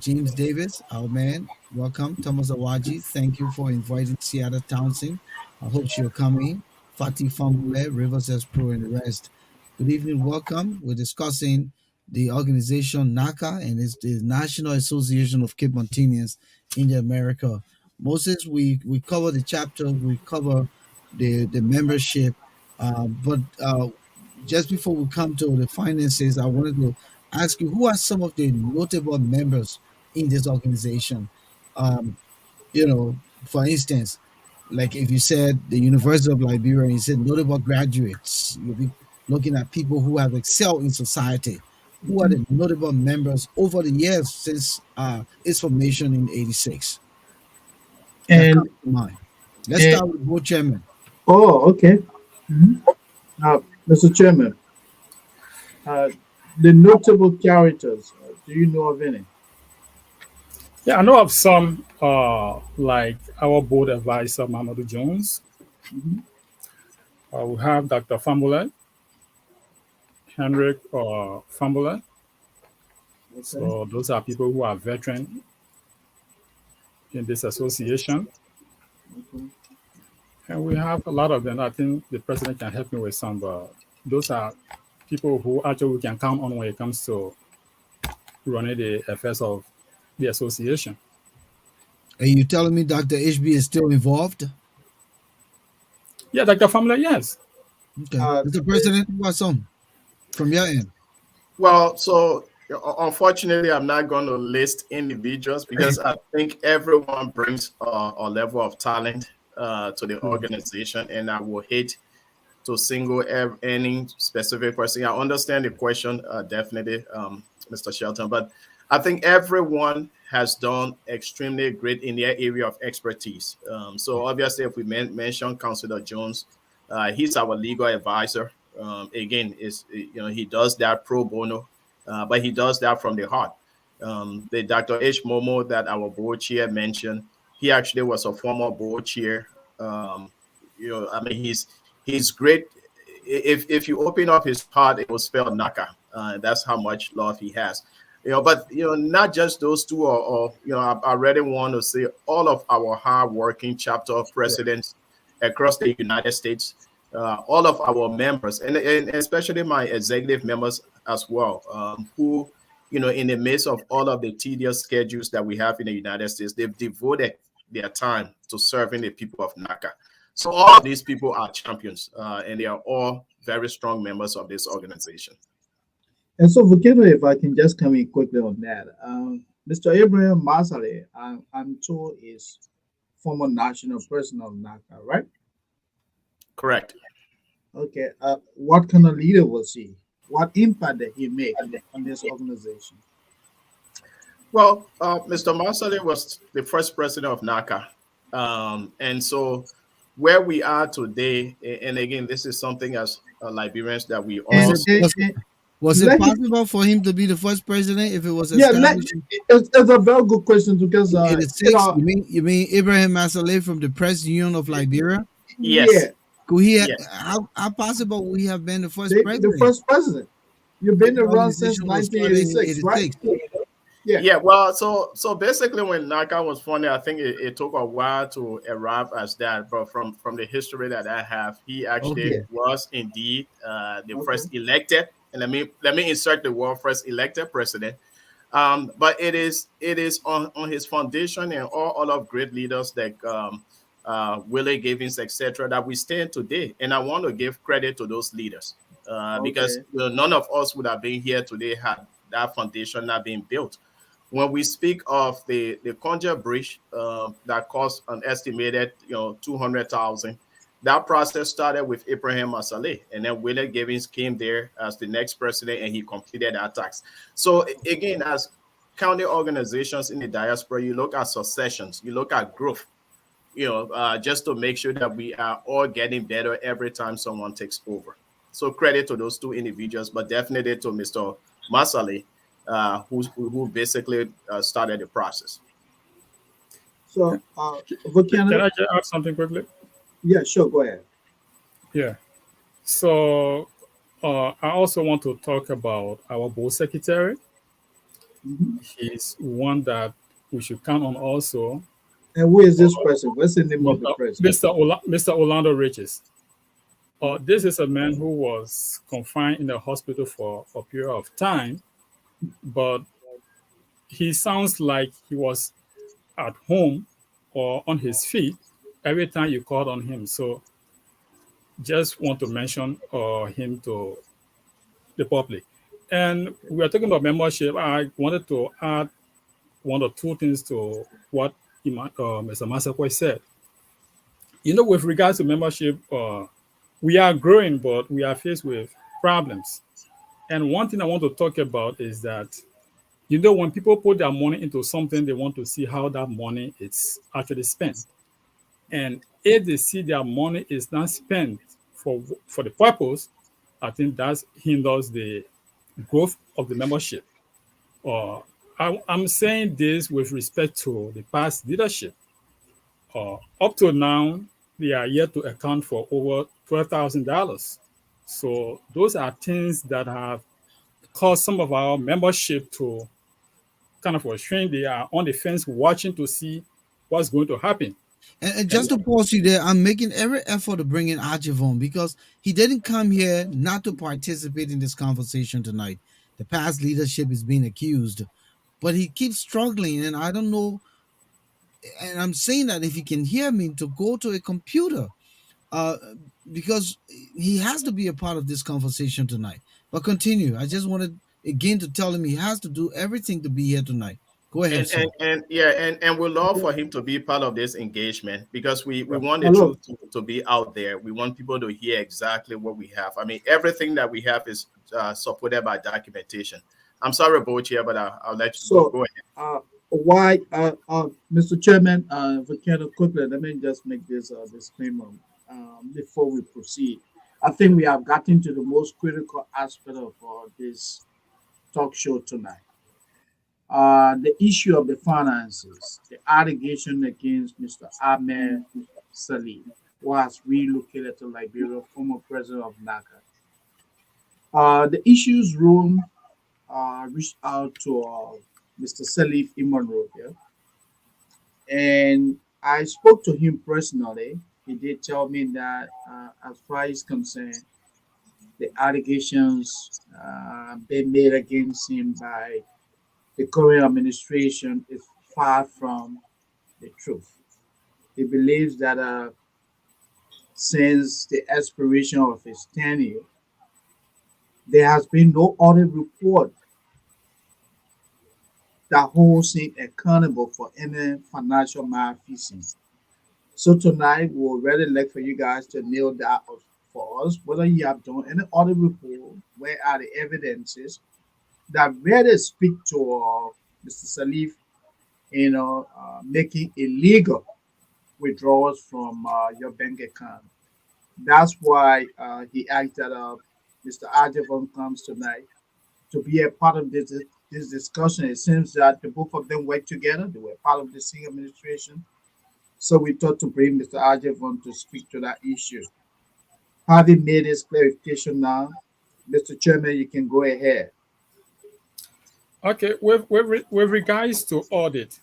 James Davis, our man. Welcome. Thomas Awaji, thank you for inviting Seattle Townsend. I hope she'll come in. Fatih Fambule, Rivers S. Pro, and the rest. Good evening. Welcome. We're discussing the organization NACA, and it's the National Association of Cape Montanians in the America. Moses, we cover the chapter, we cover the membership, but just before we come to the finances, I wanted to ask you who are some of the notable members in this organization. Um, for instance, like if you said the University of Liberia, and you said notable graduates, you'll be looking at people who have excelled in society. Who are the notable members over the years since its formation in '86 that And comes to mind? Let's and start with board chairman. oh, okay. Mhm. Mr. Chairman, uh, the notable characters. Do you know of any? Yeah, I know of some, like our board advisor, Mamadou Jones. Mhm. We have Dr. Fambule, Henrik Fambule. Okay. So those are people who are veteran in this association. Okay. And we have a lot of them. I think the president can help me with some, but those are people who actually we can count on when it comes to running the affairs of the association. Are you telling me Dr. HB is still involved? Yeah, Dr. Fambule, yes. Okay. Uh, Mr. the, President, who are some from your end? Well, so unfortunately, I'm not going to list individuals because I think everyone brings a level of talent to the organization, and I will hate to single any specific person. I understand the question, definitely, Mr. Shelton, but I think everyone has done extremely great in their area of expertise. So obviously, if we mention Councilor Jones, he's our legal advisor. Again, is he does that pro bono, but he does that from the heart. The Dr. H. Momo that our board chair mentioned, he actually was a former board chair. I mean, he's great. If you open up his heart, it will spell Naka. That's how much love he has. But not just those two, or I really want to say all of our hard-working chapter presidents across the United States, all of our members, and especially my executive members as well, who, in the midst of all of the tedious schedules that we have in the United States, they've devoted their time to serving the people of NACA. So all of these people are champions, and they are all very strong members of this organization. and so, Volcano, if I can just come in quickly on that. Mr. Abraham Masale, I'm told, is former national president of NACA, right? Correct. Okay. What kind of leader was he? What impact did he make on this organization? Well, Mr. Marsali was the first president of NACA. And so where we are today, and again, this is something as Liberians that we Was all, And, it and, was, and was it let him, possible for him to be the first president if it was yeah, established in it's a very good question because, '86? You mean Ibrahim Masale from the Press Union of Liberia? yeah, yes, Could he? yes. How possible would he have been the first the president first president. You've if been the around since organization was started in 1986, right? '86? Yeah. Yeah, well, so basically, when NACA was funded, I think it took a while to arrive as that. But from the history that I have, he actually Okay. Yeah. was indeed the Okay. first elected, and let me insert the word first elected president. But it is on his foundation and all of great leaders like Willie Givens, etc., that we stand today. And I want to give credit to those leaders because Okay. none of us would have been here today had that foundation not been built. When we speak of the Conja Bridge that cost an estimated 200,000, that process started with Ibrahim Masaleh, and then Willie Gibbons came there as the next president, and he completed that tax. So again, as county organizations in the diaspora, you look at successions, you look at growth, just to make sure that we are all getting better every time someone takes over. So credit to those two individuals, but definitely to Mr. Masali, who basically started the process. So, Can Volcano, I just add something quickly? yeah, sure, go ahead. Yeah. So I also want to talk about our board secretary. Mhm. He's one that we should count on also. And who is this person? What's the name of the Mr. person? Mr. Orlando Riches. This is a man who was confined in the hospital for a period of time, but he sounds like he was at home or on his feet every time you called on him. So just want to mention him to the public. And we are talking about membership. I wanted to add one or two things to what Mr. Masakwe said. With regards to membership, we are growing, but we are faced with problems. And one thing I want to talk about is that, when people put their money into something, they want to see how that money is actually spent. And if they see their money is not spent for the purpose, I think that hinders the growth of the membership. I'm saying this with respect to the past leadership. Up to now, they are yet to account for over $12,000. So those are things that have caused some of our membership to kind of restrain. They are on the fence watching to see what's going to happen. And just And to pause you there, I'm making every effort to bring in Ajivon because he didn't come here not to participate in this conversation tonight. The past leadership is being accused, but he keeps struggling, and I don't know. And I'm saying that if he can hear me, to go to a computer, uh, because he has to be a part of this conversation tonight. But continue. I just wanted again to tell him he has to do everything to be here tonight. Go ahead, And sir. we'd love Yeah, for him to be part of this engagement because we yeah. want the Hello. truth to be out there. We want people to hear exactly what we have. I mean, everything that we have is supported by documentation. I'm sorry, Bochi, but I'll let you go. So, Go ahead. why, Mr. Chairman, Volcano, quickly, let me just make this disclaimer before we proceed. I think we have gotten to the most critical aspect of this talk show tonight. The issue of the finances, the allegation against Mr. Ahmed Salim, who has relocated to Liberia, former president of NACA. The issues room reached out to Mr. Salif Imanro here, and I spoke to him personally. He did tell me that, as far as concerned, the allegations being made against him by the current administration is far from the truth. He believes that since the expiration of his tenure, there has been no other report that holds him accountable for any financial malfeasance. So tonight, we would really like for you guys to nail that for us, whether you have done any other report, where are the evidences that really speak to Mr. Salif, making illegal withdrawals from your bank account. That's why he asked that Mr. Ajavon comes tonight to be a part of this discussion. It seems that the both of them work together. They were part of the same administration. So we thought to bring Mr. Ajavon to speak to that issue. Having made his clarification now, Mr. Chairman, you can go ahead. okay, with regards to audit,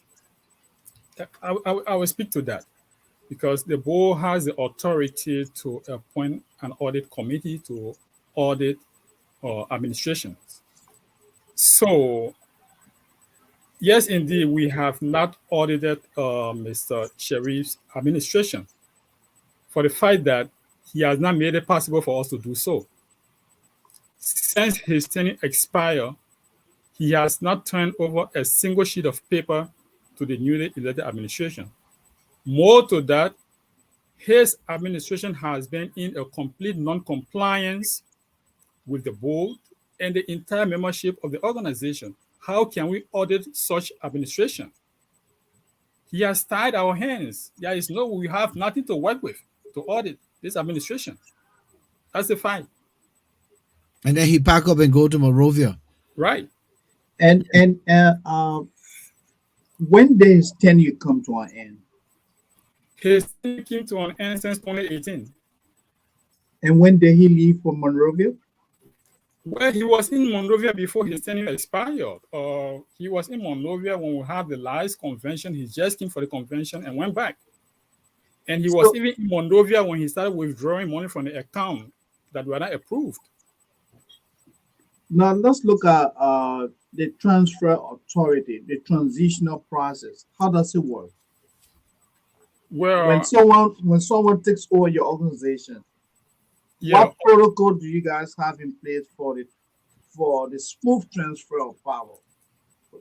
I will speak to that because the board has the authority to appoint an audit committee to audit administration. So, yes, indeed, we have not audited Mr. Sharif's administration for the fact that he has not made it possible for us to do so. Since his tenure expired, He has not turned over a single sheet of paper to the newly elected administration. More to that, his administration has been in a complete non-compliance with the board and the entire membership of the organization. How can we audit such administration? He has tied our hands. We have nothing to work with to audit this administration. That's the fact. And then he pack up and go to Monrovia. Right. And when did his tenure come to an end? His tenure came to an end since 2018. And when did he leave for Monrovia? Well, he was in Monrovia before his tenure expired. He was in Monrovia when we had the last convention. He just came for the convention and went back. And he was even in Monrovia when he started withdrawing money from the account that were not approved. Now let's look at the transfer authority, the transitional process. How does it work? Well, when someone takes over your organization, yeah, what protocol do you guys have in place for the smooth transfer of power?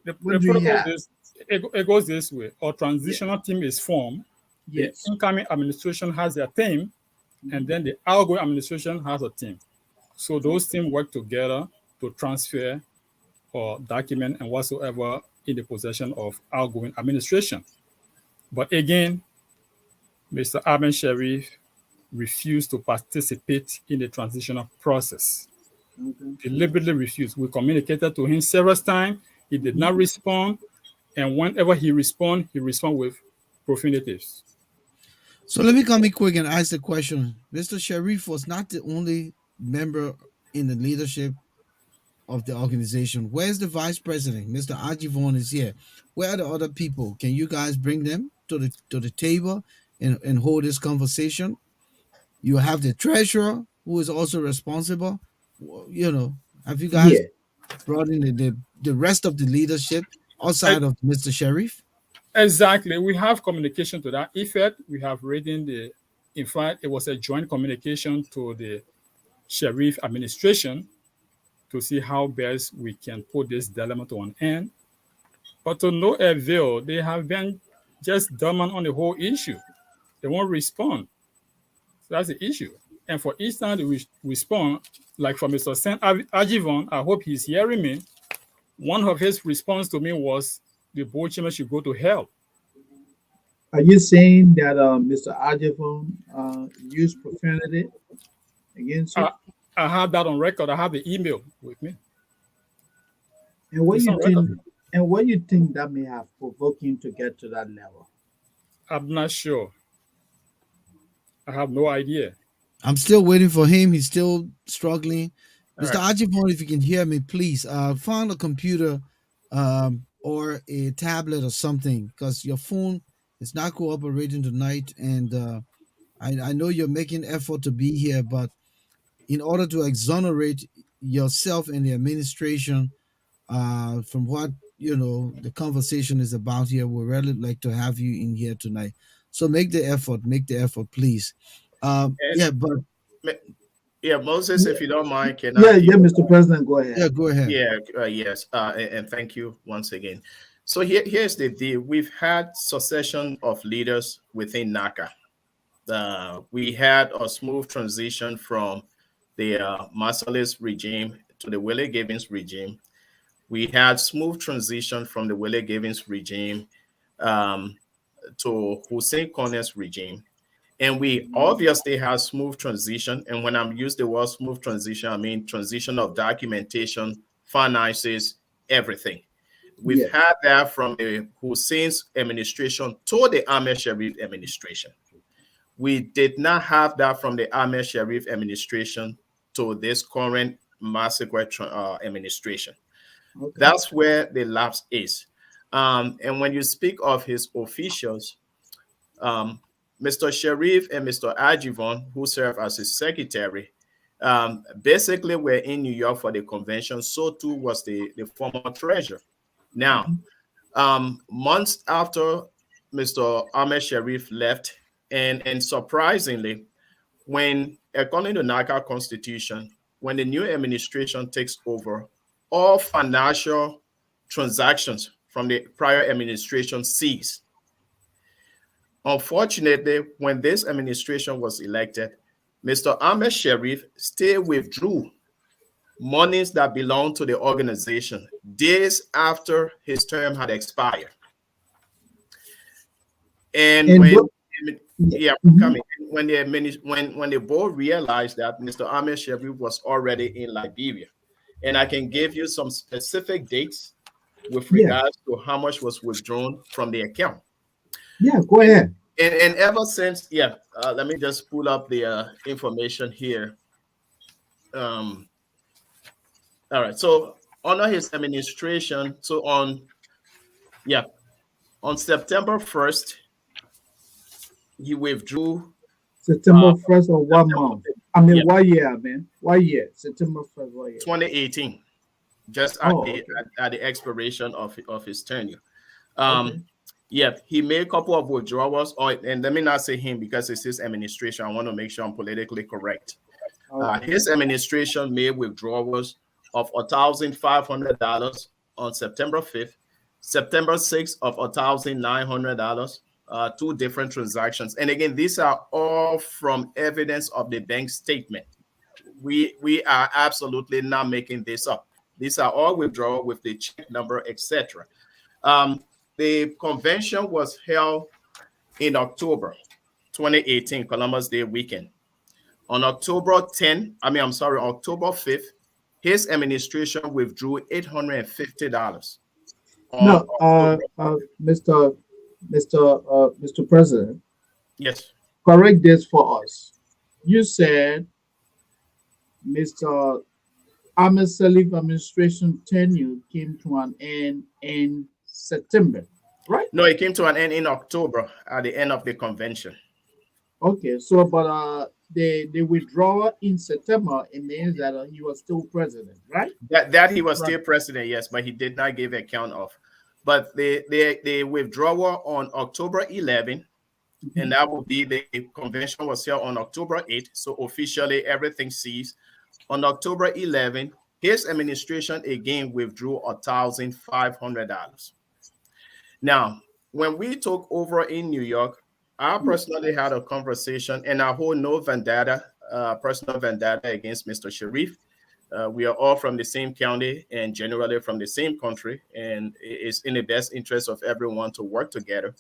the protocol is, it goes this way. Our transitional team is formed. Yes. The incoming administration has their team, and then the outgoing administration has a team. So those teams work together to transfer or document and whatsoever in the possession of outgoing administration. But again, Mr. Ahmed Sharif refused to participate in the transitional process. Deliberately refused. We communicated to him several times. He did not respond. And whenever he responds with profanities. So let me come in quick and ask the question. Mr. Sharif was not the only member in the leadership of the organization. Where's the vice president? Mr. Ajivon is here. Where are the other people? Can you guys bring them to the table and hold this conversation? You have the treasurer who is also responsible. Have you guys brought in the rest of the leadership outside of Mr. Sharif? Exactly. We have communication to that effect. We have written in fact, it was a joint communication to the Sharif administration to see how best we can put this dilemma to an end. But to no avail, they have been just dormant on the whole issue. They won't respond. So that's the issue. And for each time they respond, like for Mr. Saint Ajivon, I hope he's hearing me. One of his response to me was the board chairman should go to hell. Are you saying that Mr. Ajivon used profanity against you? I have that on record. I have the email with me. And what you think that may have provoked him to get to that level? I'm not sure. I have no idea. I'm still waiting for him. He's still struggling. Mr. Right. Ajivon, if you can hear me, please find a computer or a tablet or something, because your phone is not cooperating tonight. And I know you're making effort to be here, but in order to exonerate yourself and the administration from what the conversation is about here, we'd really like to have you in here tonight. So make the effort, please. Moses, if you don't mind, can Mr. President, go ahead. Yeah, go ahead. Yes, and thank you once again. So here's the deal. We've had succession of leaders within NACA. We had a smooth transition from the Marcellus regime to the Willie Givens regime. We had smooth transition from the Willie Givens regime to Hussein Corners regime. And we obviously have smooth transition. And when I'm using the word smooth transition, I mean transition of documentation, finances, everything. We've had that from the Hussein's administration to the Ahmed Sharif administration. We did not have that from the Ahmed Sharif administration to this current massacre administration. Okay. That's where the lapse is. And when you speak of his officials, Mr. Sharif and Mr. Ajivon, who serve as his secretary, basically were in New York for the convention. So too was the former treasurer. Now, months after Mr. Ahmed Sharif left, and surprisingly, when according to NACA Constitution, when the new administration takes over, all financial transactions from the prior administration seized. Unfortunately, when this administration was elected, Mr. Ahmed Sharif still withdrew monies that belonged to the organization days after his term had expired. And when Mhm. when the board realized that Mr. Ahmed Sharif was already in Liberia, and I can give you some specific dates with Yeah, regards to how much was withdrawn from the account. yeah, go ahead. And ever since, let me just pull up the information here. Um, all right, so under his administration, so on September 1st, he withdrew September 1st or one September month? 5th, I mean, what year, man? What year? September 1st, what year? 2018, just Oh, okay. at the expiration of his tenure. Okay. He made a couple of withdrawals, and let me not say him because it's his administration. I want to make sure I'm politically correct. Okay. His administration made withdrawals of $1,500 on September 5th, September 6th of $1,900, two different transactions. And again, these are all from evidence of the bank statement. We are absolutely not making this up. These are all withdrawal with the check number, etc. The convention was held in October 2018, Columbus Day weekend. On October 5th, his administration withdrew $850 on No, October. Mr. President, Yes. correct this for us. You said Mr. Ahmed Salif administration tenure came to an end in September, right? No, it came to an end in October at the end of the convention. Okay, so but the withdrawal in September, it means that he was still president, right? That he was Right. still president, yes, but he did not give account of. But the withdrawal on October 11, and that will be the convention was held on October 8th. So officially everything ceased. On October 11, his administration again withdrew $1,500. Now, when we took over in New York, I personally had a conversation and I hold no vendetta, personal vendetta against Mr. Sharif. We are all from the same county and generally from the same country, and it's in the best interest of everyone to work together.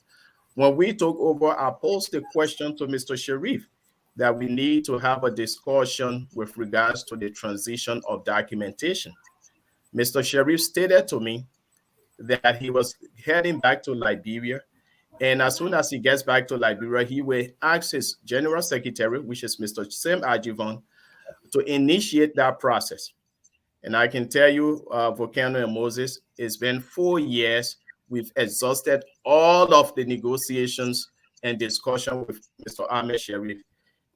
When we took over, I posed the question to Mr. Sharif that we need to have a discussion with regards to the transition of documentation. Mr. Sharif stated to me that he was heading back to Liberia, and as soon as he gets back to Liberia, he will ask his general secretary, which is Mr. Sim Ajivon, to initiate that process. And I can tell you, Volcano and Moses, it's been 4 years. We've exhausted all of the negotiations and discussion with Mr. Ahmed Sharif.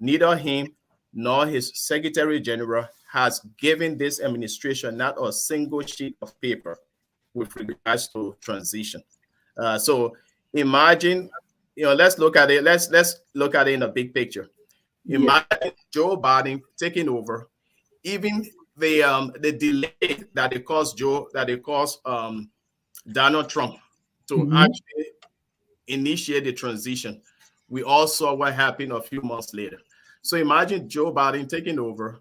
Neither him nor his Secretary General has given this administration not a single sheet of paper with regards to transition. So imagine, let's look at it. Let's look at it in a big picture. Yeah. Imagine Joe Biden taking over, even the delay that it caused Donald Trump to actually initiate the transition. We all saw what happened a few months later. So imagine Joe Biden taking over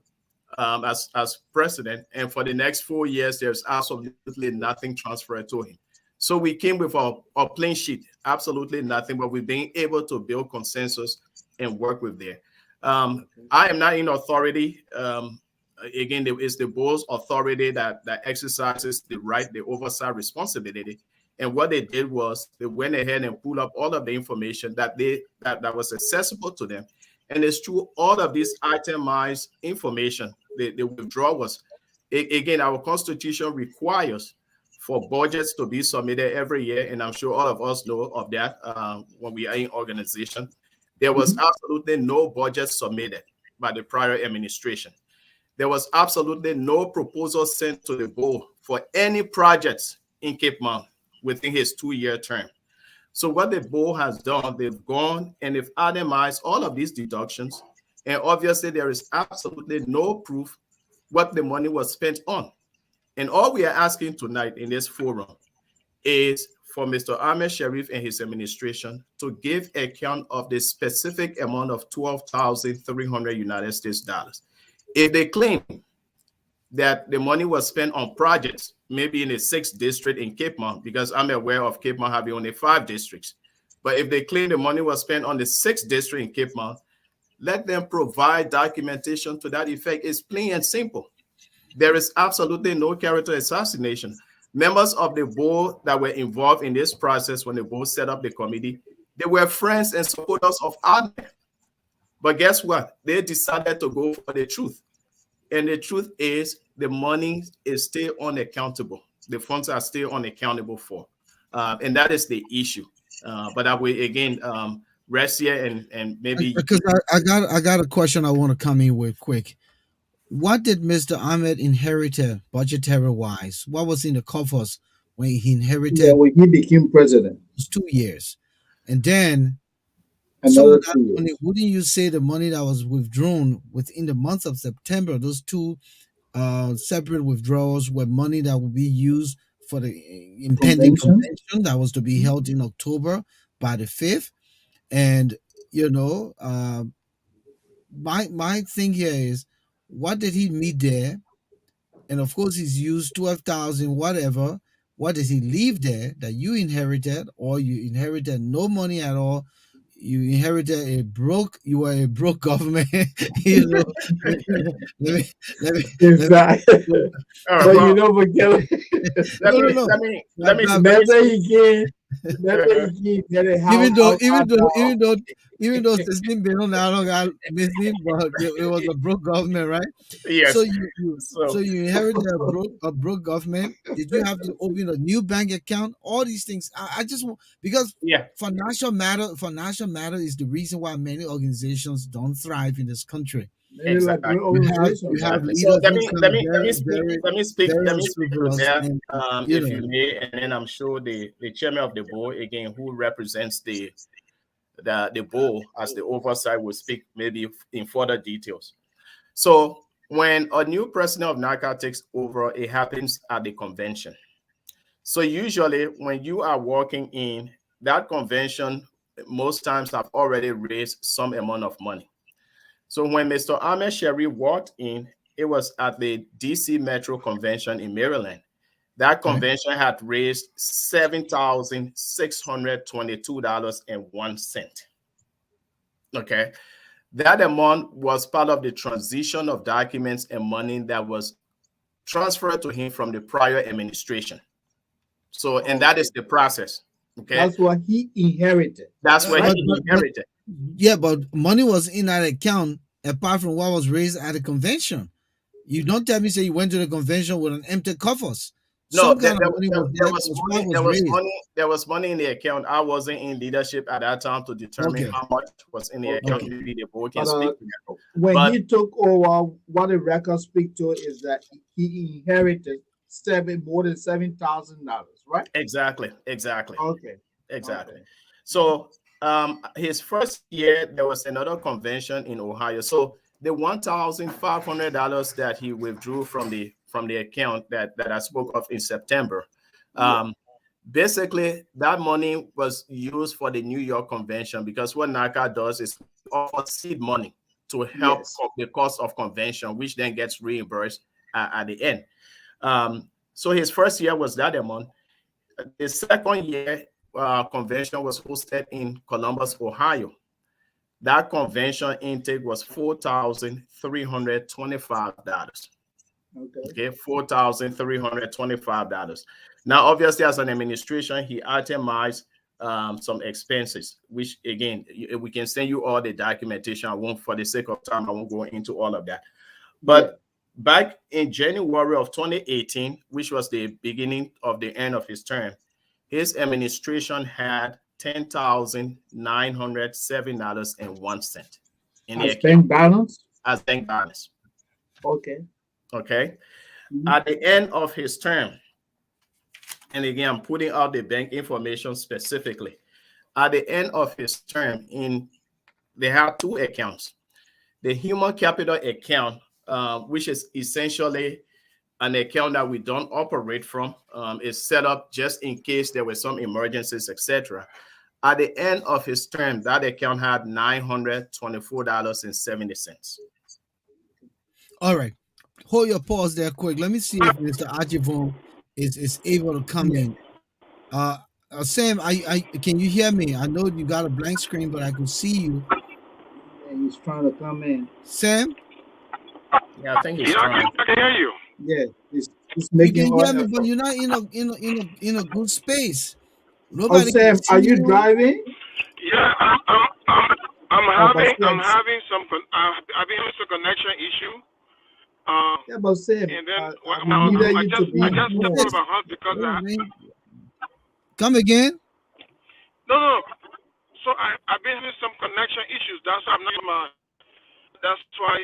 as president, and for the next 4 years, there's absolutely nothing transferred to him. So we came with a plain sheet, absolutely nothing, but we've been able to build consensus and work with there. I am not in authority. Again, it's the board's authority that exercises the right, the oversight responsibility. And what they did was they went ahead and pulled up all of the information that was accessible to them. And it's through all of this itemized information, the withdrawal was, again, our constitution requires for budgets to be submitted every year. And I'm sure all of us know of that when we are in organization. There was absolutely no budget submitted by the prior administration. There was absolutely no proposal sent to the board for any projects in Cape Mount within his 2-year term. So what the board has done, they've gone and they've itemized all of these deductions. And obviously there is absolutely no proof what the money was spent on. And all we are asking tonight in this forum is for Mr. Ahmed Sharif and his administration to give account of the specific amount of 12,300 United States dollars. If they claim that the money was spent on projects, maybe in the 6th district in Cape Mount, because I'm aware of Cape Mount having only 5 districts. But if they claim the money was spent on the 6th district in Cape Mount, let them provide documentation to that effect. It's plain and simple. There is absolutely no character assassination. Members of the board that were involved in this process when the board set up the committee, they were friends and supporters of Ahmed. But guess what? They decided to go for the truth. And the truth is the money is still unaccountable. The funds are still unaccountable for. And that is the issue. But I will, again, rest here and maybe... Because I got a question I want to come in with quick. What did Mr. Ahmed inherit budgetary-wise? What was in the coffers when he inherited? Yeah, when he became president. It was 2 years. And then Another that 2 years. money, wouldn't you say the money that was withdrawn within the month of September, those two separate withdrawals were money that would be used for the impending convention that was to be held in October by the 5th? And, my thing here is, what did he meet there? And of course, he's used 12,000, whatever. What does he leave there that you inherited, or you inherited no money at all? You inherited you were a broke government. Let me. Exactly. But you know, Volcano. Let me. Even though Sislim Benon got missing, but it was a broke government, right? Yes. So you inherited a broke government. Did you have to open a new bank account? All these things. I just want, because financial matter is the reason why many organizations don't thrive in this country. Exactly. You have leaders. So let me speak to that, if you may, and then I'm sure the chairman of the board, again, who represents the board as the oversight, will speak maybe in further details. So when a new president of NACA takes over, it happens at the convention. So usually when you are working in that convention, most times I've already raised some amount of money. So when Mr. Ahmed Sharif walked in, it was at the DC Metro Convention in Maryland. That convention had raised $7,622.01. Okay. That amount was part of the transition of documents and money that was transferred to him from the prior administration. So, and that is the process. Okay. That's what he inherited. That's what he inherited. But money was in that account apart from what was raised at the convention. You don't tell me, say you went to the convention with an empty coffers. No, there was money in the account. I wasn't in leadership at that time to determine how much was in the account. Maybe the board can speak to that. When he took over, what the records speak to is that he inherited more than $7,000, right? Exactly. Okay. Exactly. Okay. So his first year, there was another convention in Ohio. So the $1,500 that he withdrew from the account that I spoke of in September, basically that money was used for the New York convention, because what NACA does is offer seed money to help the cost of convention, which then gets reimbursed at the end. So his first year was that amount. The second year convention was hosted in Columbus, Ohio. That convention intake was $4,325. Okay, $4,325. Now, obviously, as an administration, he itemized some expenses, which again, we can send you all the documentation. I won't, for the sake of time, I won't go into all of that. But back in January of 2018, which was the beginning of the end of his term, his administration had $10,907.01 in the bank balance. As bank balance. Okay. At the end of his term, and again, I'm putting out the bank information specifically. At the end of his term, they have two accounts. The human capital account, which is essentially an account that we don't operate from. Is set up just in case there were some emergencies, etc. At the end of his term, that account had $924.70. All right. Hold your pause there quick. Let me see if Mr. Ajivon is able to come Yeah, in. Uh, Sam, I can you hear me? I know you got a blank screen, but I can see you. and he's trying to come in. Sam, Yeah, I think he's Yeah, trying. I can hear you. Yeah, he's we making can all hear me, but effort. you're not in a good space. Oh, Nobody can Sam, see are you you. driving? Yeah, I'm Yeah, but having Sam, I've been having some connection issue. yeah, but Sam, And then we needed I you to just be stepped out of home. my house because Wait, man. Come again. no. So I've been having some connection issues. That's why I'm not in my. That's why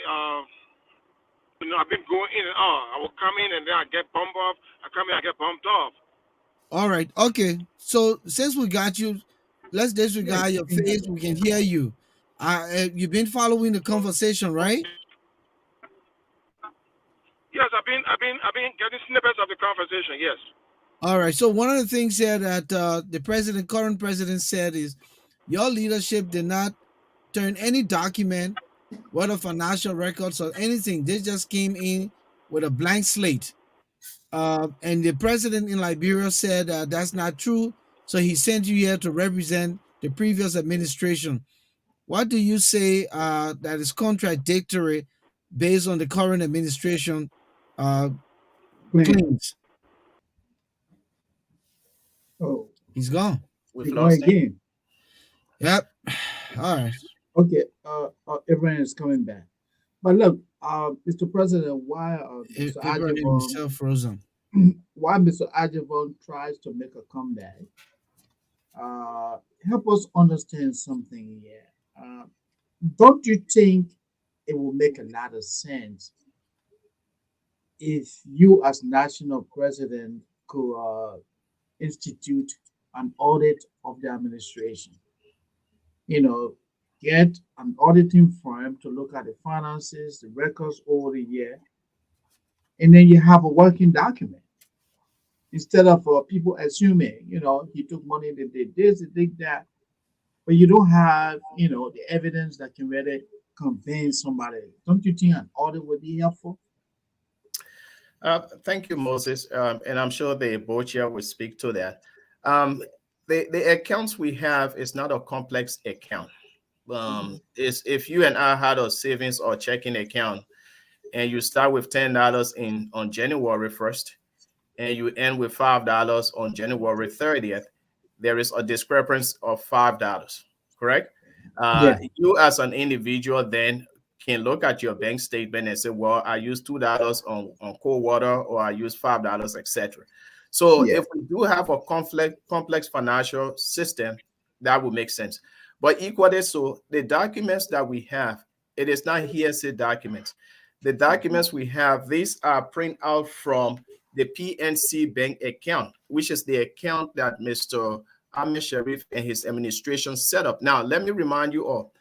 I've been going in and out. I will come in and then I get bumped off. I come in, I get bumped off. All right. Okay. So since we got you, let's Yeah, disregard your we can hear face. you. We can hear you. You've been following the conversation, right? Yes, I've been getting snippets of the conversation. Yes. All right. So one of the things here that the current president said is your leadership did not turn any document, whether financial records or anything. They just came in with a blank slate. And the president in Liberia said that's not true. So he sent you here to represent the previous administration. What do you say that is contradictory based on the current administration uh, Clean. claims? Oh, He's gone. We've you're going lost him. again. Yep. All right. Okay, everyone is coming back. But look, Mr. President, why Mr. Everybody Ajivon, himself frozen. why Mr. Ajivon tries to make a comeback? Help us understand something here. Don't you think it will make a lot of sense if you, as national president, could institute an audit of the administration? You know, get an auditing firm to look at the finances, the records over the year, and then you have a working document instead of people assuming, he took money, they did this, they did that, but you don't have, the evidence that can really convince somebody. Don't you think an audit would be helpful? Thank you, Moses. And I'm sure the board chair will speak to that. The accounts we have is not a complex account. Is if you and I had a savings or checking account and you start with $10 on January 1st and you end with $5 on January 30th, there is a discrepancy of $5, correct? Yeah, You as an individual then can look at your bank statement and say, well, I used $2 on cold water or I used $5, etc. So yeah. if we do have a complex financial system, that would make sense. But equally so, the documents that we have, it is not hearsay documents. The documents we have, these are print out from the PNC bank account, which is the account that Mr. Ahmed Sharif and his administration set up. Now, let me remind you all,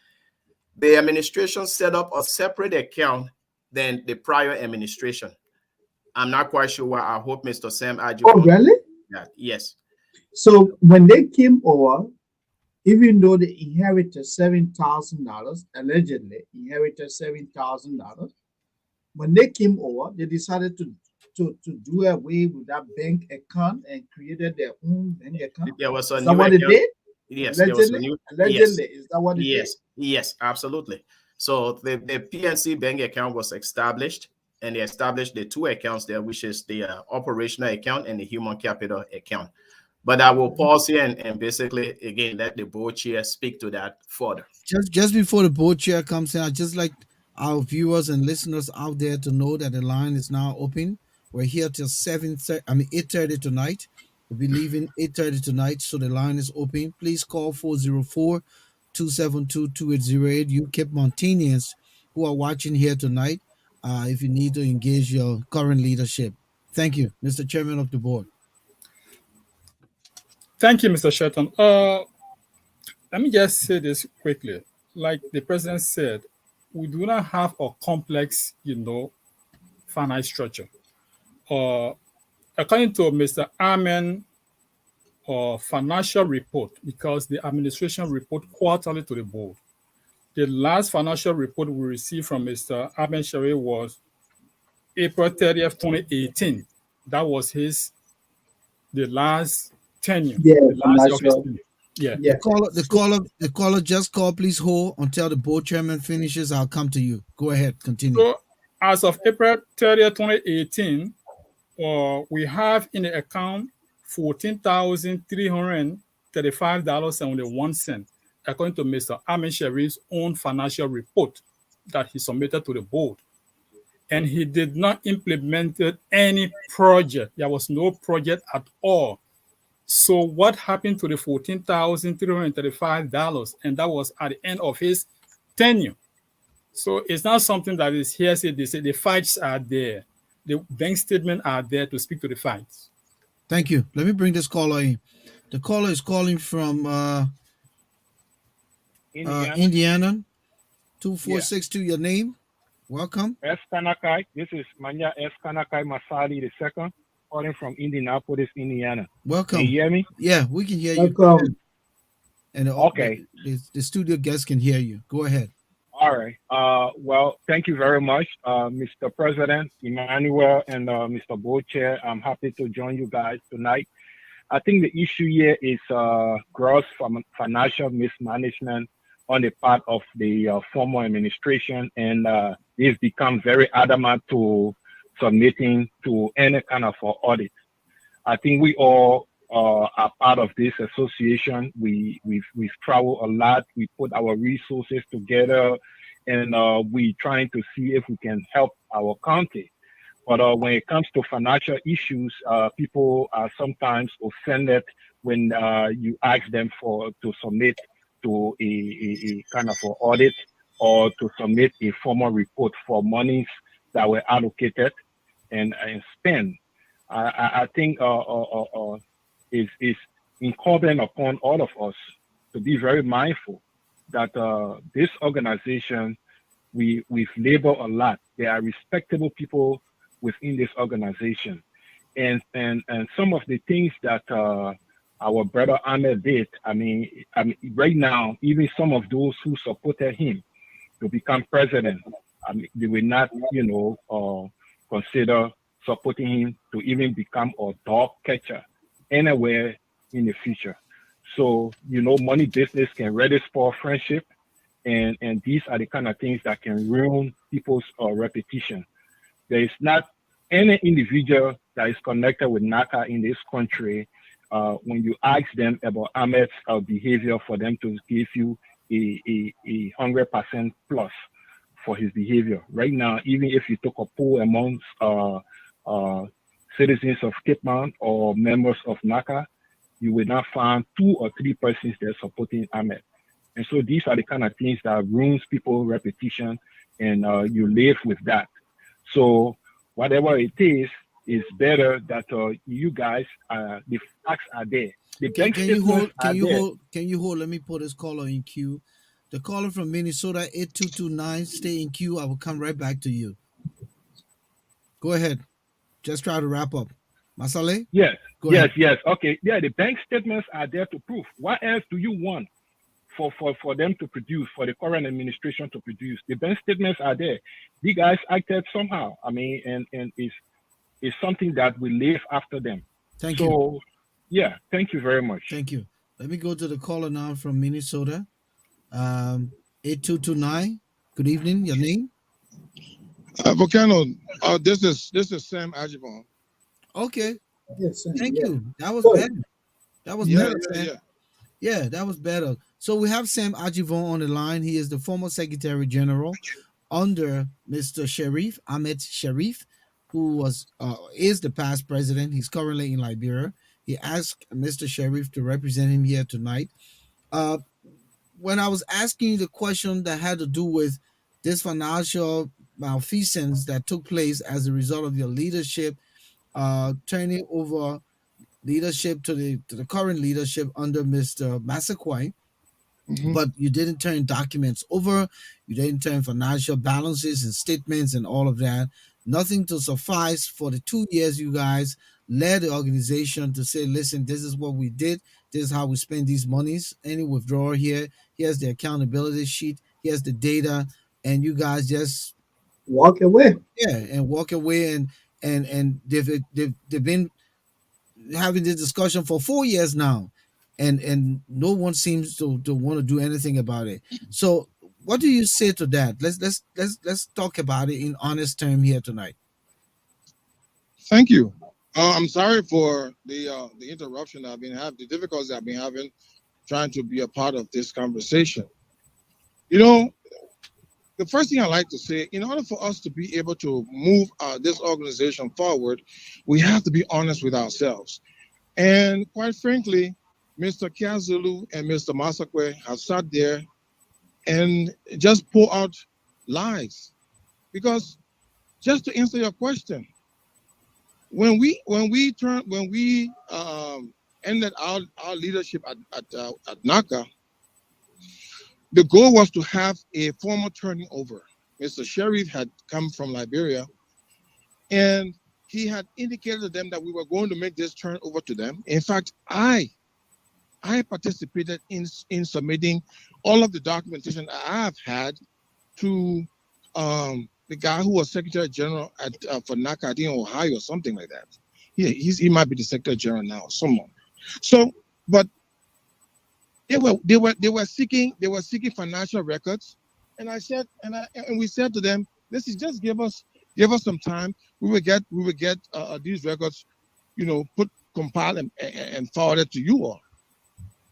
the administration set up a separate account than the prior administration. I'm not quite sure why. I hope Mr. Sam Oh, Ajivon really? that. Yes. So when they came over, even though they inherited $7,000, allegedly inherited $7,000, when they came over, they decided to do away with that bank account and created their own bank account. There was a Is that new what they account. did? Yes, there was a Allegedly? new. Yes, Allegedly, is that what they did? yes, absolutely. So the PNC bank account was established, and they established the two accounts there, which is the operational account and the human capital account. But I will pause here and basically again let the board chair speak to that further. Just before the board chair comes in, I just like our viewers and listeners out there to know that the line is now open. We're here till 8:30 tonight. We'll be leaving 8:30 tonight, so the line is open. Please call 404-272-2808. You Cape Montanians who are watching here tonight, if you need to engage your current leadership. Thank you, Mr. Chairman of the board. Thank you, Mr. Shelton. Let me just say this quickly. Like the president said, we do not have a complex, finance structure. uh, according to Mr. Amen, financial report, because the administration report quarterly to the board. The last financial report we received from Mr. Aben Sharif was April 30th, 2018. That was the last tenure, Yeah, the last year of his financial. tenure. Yeah. Yeah. The caller just call. Please hold until the board chairman finishes. I'll come to you. Go ahead. Continue. So as of April 30th, 2018, we have in the account $14,335.71, according to Mr. Amin Sharif's own financial report that he submitted to the board. And he did not implement any project. There was no project at all. So what happened to the $14,335? And that was at the end of his tenure. So it's not something that is hearsay. They say the facts are there. The bank statements are there to speak to the facts. Thank you. Let me bring this caller in. The caller is calling from Indiana. 2462. Your name? Welcome. S. Kanakai. This is Manya S. Kanakai Masali II, calling from Indianapolis, Indiana. Welcome. Can you hear me? Yeah, we can hear you. Welcome. And Okay. The studio guests can hear you. Go ahead. All right. Well, thank you very much, Mr. President, Emmanuel, and Mr. Board Chair. I'm happy to join you guys tonight. I think the issue here is gross financial mismanagement on the part of the former administration, and they've become very adamant to submitting to any kind of audit. I think we all are part of this association. We've traveled a lot. We put our resources together, and we trying to see if we can help our county. But when it comes to financial issues, people are sometimes offended when you ask them to submit to a kind of an audit or to submit a formal report for monies that were allocated and spent. I think is incumbent upon all of us to be very mindful that this organization, we've labored a lot. There are respectable people within this organization, and some of the things that our brother Ahmed did. I mean, right now, even some of those who supported him to become president, I mean, they will not, consider supporting him to even become a dog catcher anywhere in the future. So, money business can really spoil friendship, and these are the kind of things that can ruin people's reputation. There is not any individual that is connected with NACA in this country. When you ask them about Ahmed's behavior, for them to give you a 100% plus for his behavior. Right now, even if you took a poll amongst citizens of Cape Mount or members of NACA, you will not find 2 or 3 persons that are supporting Ahmed. And so these are the kind of things that ruins people's reputation, and you live with that. So whatever it is better that you guys, the facts are there. Can you hold? Let me put this caller in queue. The caller from Minnesota, 8229, stay in queue. I will come right back to you. Go ahead. Just try to wrap up. Masale? Yes. Go ahead. Yes. Okay. Yeah, the bank statements are there to prove. What else do you want for them to produce, for the current administration to produce? The bank statements are there. The guys acted somehow. I mean, and it's something that we live after them. Thank you. Yeah, thank you very much. Thank you. Let me go to the caller now from Minnesota. 8229. Good evening. Your name? Volcano. This is Sam Ajibon. Okay. Yes. Thank you. That was Good. better. That was better, Sam. Yeah, that was better. So we have Sam Ajivon on the line. He is the former Secretary General under Mr. Sharif, Ahmed Sharif, who is the past president. He's currently in Liberia. He asked Mr. Sharif to represent him here tonight. When I was asking you the question that had to do with this financial malfeasance that took place as a result of your leadership, turning over leadership to the current leadership under Mr. Massaquoi, but you didn't turn documents over, you didn't turn financial balances and statements and all of that. nothing to suffice for the 2 years you guys led the organization to say, listen, this is what we did. This is how we spend these monies. Any withdrawal here, here's the accountability sheet, here's the data, and you guys just Walk away. yeah and walk away and they've been having this discussion for 4 years now, and no one seems to want to do anything about it. So what do you say to that? Let's talk about it in honest term here tonight. Thank you. I'm sorry for the interruption I've been having, the difficulties I've been having trying to be a part of this conversation. You know, the first thing I like to say, in order for us to be able to move this organization forward, we have to be honest with ourselves. And quite frankly, Mr. Kiazulu and Mr. Masakwe have sat there and just pour out lies. Because just to answer your question, when we ended our leadership at NACA, the goal was to have a formal turning over. Mr. Sheriff had come from Liberia, and he had indicated to them that we were going to make this turn over to them. In fact, I participated in submitting all of the documentation I have had to the guy who was Secretary General at for NACA, I think Ohio or something like that. He might be the Secretary General now, someone. So, but they were seeking financial records, and I said and we said to them, listen, just give us some time. We will get these records, compiled and forwarded to you all.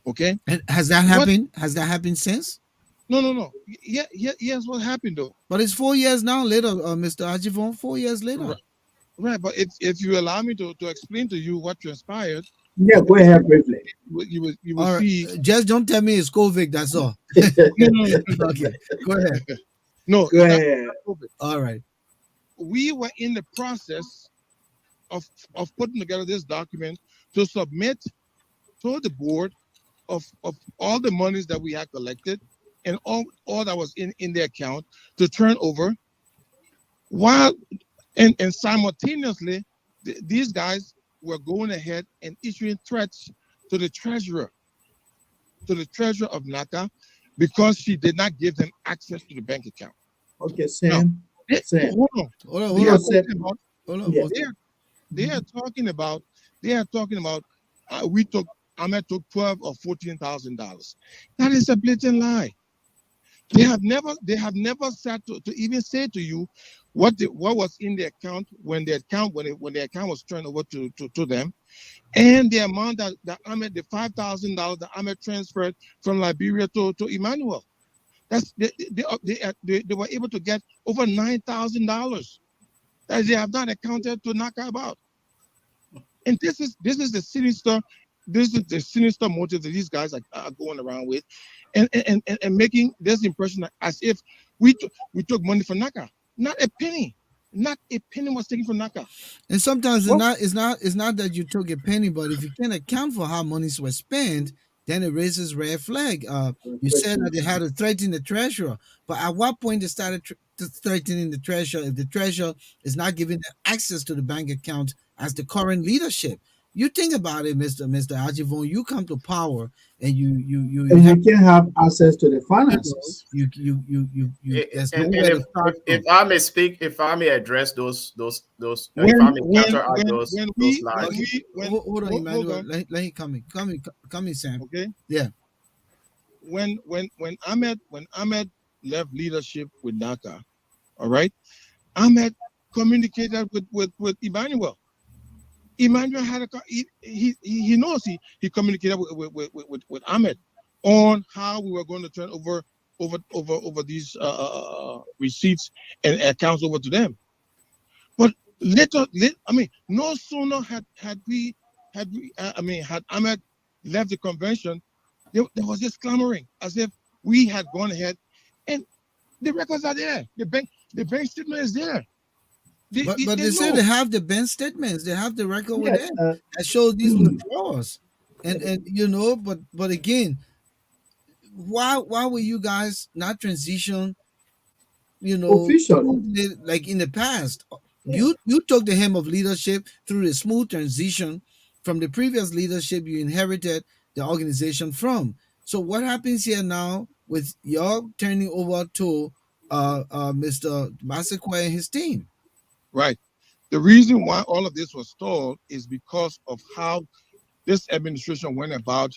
Okay. And has that happened? Has that happened since? No. Yeah. Yes. What happened though? But it's 4 years now later, Mr. Ajivon. 4 years later. Right. But if you allow me to explain to you what transpired. Yeah, go ahead briefly. You will see. Just don't tell me it's COVID. That's all. Okay. Go ahead. No. Go ahead. All right. We were in the process of putting together this document to submit to the board of all the monies that we had collected and all that was in the account to turn over, while and simultaneously these guys were going ahead and issuing threats to the treasurer of NACA, because she did not give them access to the bank account. Okay, Sam. Sam. Hold on. They are talking about Ahmed took $12,000 or $14,000. That is a blatant lie. They have never sat to even say to you what was in the account when the account was turned over to them, and the amount that Ahmed, the $5,000 that Ahmed transferred from Liberia to Emmanuel. That's they were able to get over $9,000 that they have not accounted to NACA about. And this is the sinister motive that these guys are going around with, and making this impression as if we took money from NACA. Not a penny was taken from NACA. And sometimes it's not that you took a penny, but if you can't account for how monies were spent, then it raises red flag. You said that they had to threaten the treasurer, but at what point they started threatening the treasurer if the treasurer is not giving them access to the bank account as the current leadership? You think about it, Mr. Ajivon. You come to power, and you can have access to the finances. There's nowhere to start from. If I may speak, if I may address those if I may counteract those lies. Hold on, Emmanuel. Let him come in, Sam. Okay. Yeah. When Ahmed left leadership with NACA, all right, Ahmed communicated with Emmanuel. Emmanuel had he knows he communicated with Ahmed on how we were going to turn over these receipts and accounts over to them. But no sooner had Ahmed left the convention, there was this clamoring as if we had gone ahead, and the records are there. The bank statement is there. But they say they have the bank statements. They have the record with them that shows these withdrawals, and but again, why will you guys not transition? Officially, like in the past, You took the helm of leadership through the smooth transition from the previous leadership you inherited the organization from. So what happens here now with your turning over to Mr. Massaquoi and his team? Right. The reason why all of this was stalled is because of how this administration went about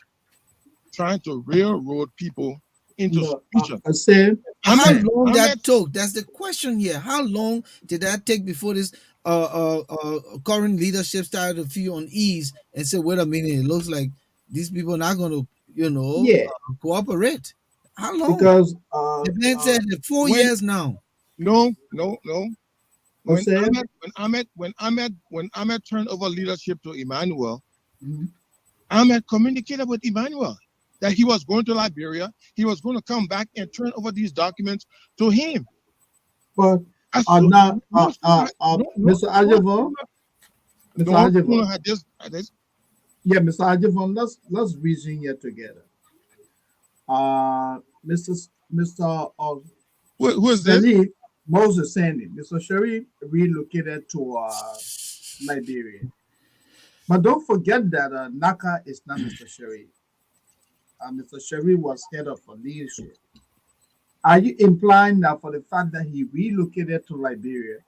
trying to railroad people into No, submission. I said, How Ahmed, long that Ahmed, took? That's the question here. How long did that take before this current leadership started to feel unease and said, "Wait a minute, it looks like these people are not going to, yeah, cooperate." How long? because The man said that 4 when years now. no. I When said, Ahmed turned over leadership to Emmanuel, mhm, Ahmed communicated with Emmanuel that he was going to Liberia. He was going to come back and turn over these documents to him. but As so, now, no Mr. Ajavo, Mr. Ajavo, had this. yeah, Mr. Ajavo, let's reason here together. Mr. Who is this? Sharif, Moses Sandy, Mr. Sharif relocated to Liberia. But don't forget that Naka is not Mr. Sharif. Mr. Sharif was head of leadership. Are you implying that for the fact that he relocated to Liberia,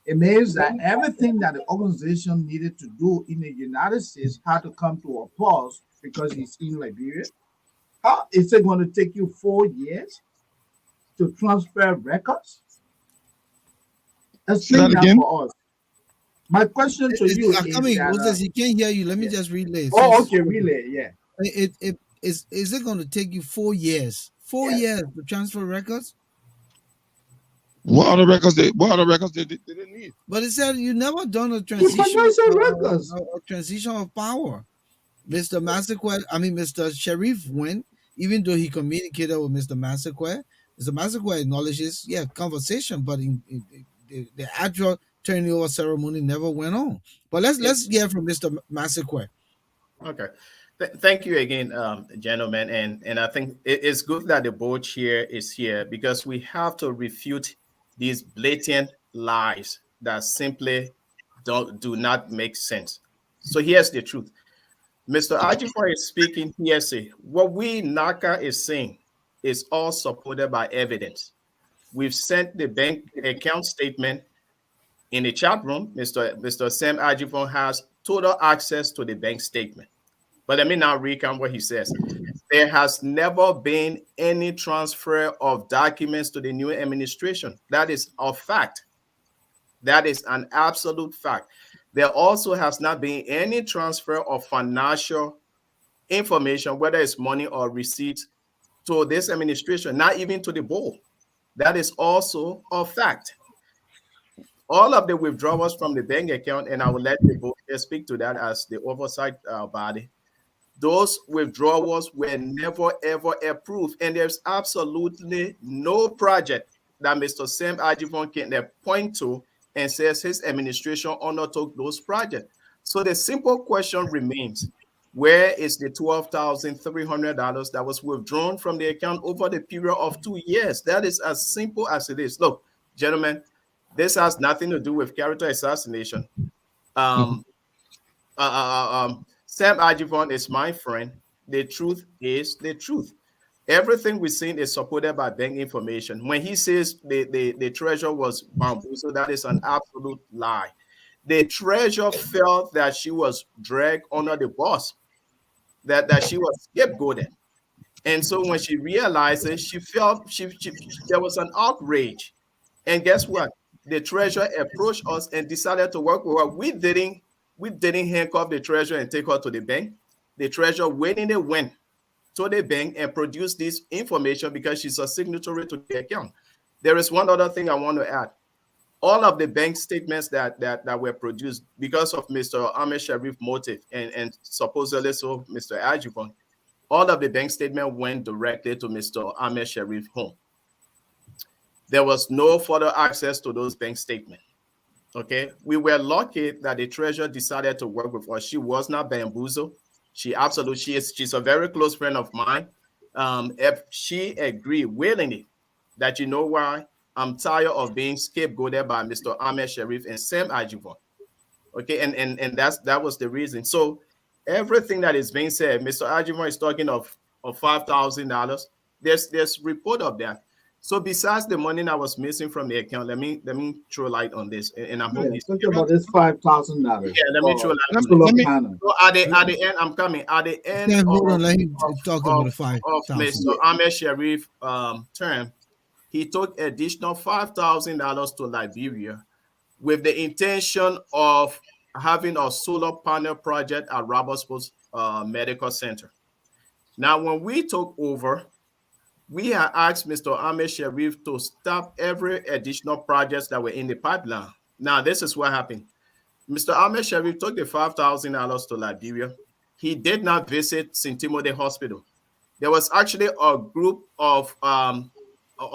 it means that everything that the organization needed to do in the United States had to come to a pause because he's in Liberia? How is it going to take you 4 years to transfer records? Explain that for us. My question to you is Moses, he can't hear you. Let me just relay. Oh, okay, relay, yeah. Is it going to take you 4 years? 4 years to transfer records? What other records they didn't need? But it said you never done a transition of power. Mr. Mr. Sharif went, even though he communicated with Mr. Massaquoi. Mr. Massaquoi acknowledges, conversation, but the actual turning over ceremony never went on. But let's hear from Mr. Massaquoi. Okay. Thank you again, gentlemen. And I think it's good that the board chair is here because we have to refute these blatant lies that simply do not make sense. So here's the truth. Mr. Ajifor is speaking hearsay. What we NACA is saying is all supported by evidence. We've sent the bank account statement in the chat room. Mr. Sam Ajifor has total access to the bank statement. But let me now recount what he says. There has never been any transfer of documents to the new administration. That is a fact. That is an absolute fact. There also has not been any transfer of financial information, whether it's money or receipts, to this administration, not even to the board. That is also a fact. All of the withdrawals from the bank account, and I will let the board speak to that as the oversight body. Those withdrawals were never, ever approved. And there's absolutely no project that Mr. Sam Ajivon can point to and says his administration undertook those projects. So the simple question remains, where is the $12,300 that was withdrawn from the account over the period of 2 years? That is as simple as it is. Look, gentlemen, this has nothing to do with character assassination. Sam Ajivon is my friend. The truth is the truth. Everything we've seen is supported by bank information. When he says the treasurer was bamboozled, that is an absolute lie. The treasurer felt that she was dragged under the bus, that she was scapegoated. And so when she realized it, she felt there was an outrage. And guess what? The treasurer approached us and decided to work with her. We didn't handcuff the treasurer and take her to the bank. The treasurer willingly went to the bank and produced this information because she's a signatory to the account. There is one other thing I want to add. All of the bank statements that were produced because of Mr. Ahmed Sharif's motive and supposedly so Mr. Ajibon, all of the bank statement went directly to Mr. Ahmed Sharif's home. There was no further access to those bank statements. Okay, we were lucky that the treasurer decided to work with us. She was not bamboozled. She's a very close friend of mine. If she agreed willingly that, you know why, I'm tired of being scapegoated by Mr. Ahmed Sharif and Sam Ajivon. Okay, and that was the reason. So everything that is being said, Mr. Ajivon is talking of $5,000. There's report of that. So besides the money that was missing from the account, let me throw light on this, and I hope Yeah, this. talking about this $5,000. Yeah, let me throw light on solar this. panel. So at the end, I'm coming. At the end Sam, of, hold on, let him talk about the of 5,000. Mr. Ahmed Sharif term, he took additional $5,000 to Liberia with the intention of having a solar panel project at Robertsport Medical Center. Now, when we took over, we had asked Mr. Ahmed Sharif to stop every additional projects that were in the pipeline. Now, this is what happened. Mr. Ahmed Sharif took the $5,000 to Liberia. He did not visit St. Timothy Hospital. There was actually a group of a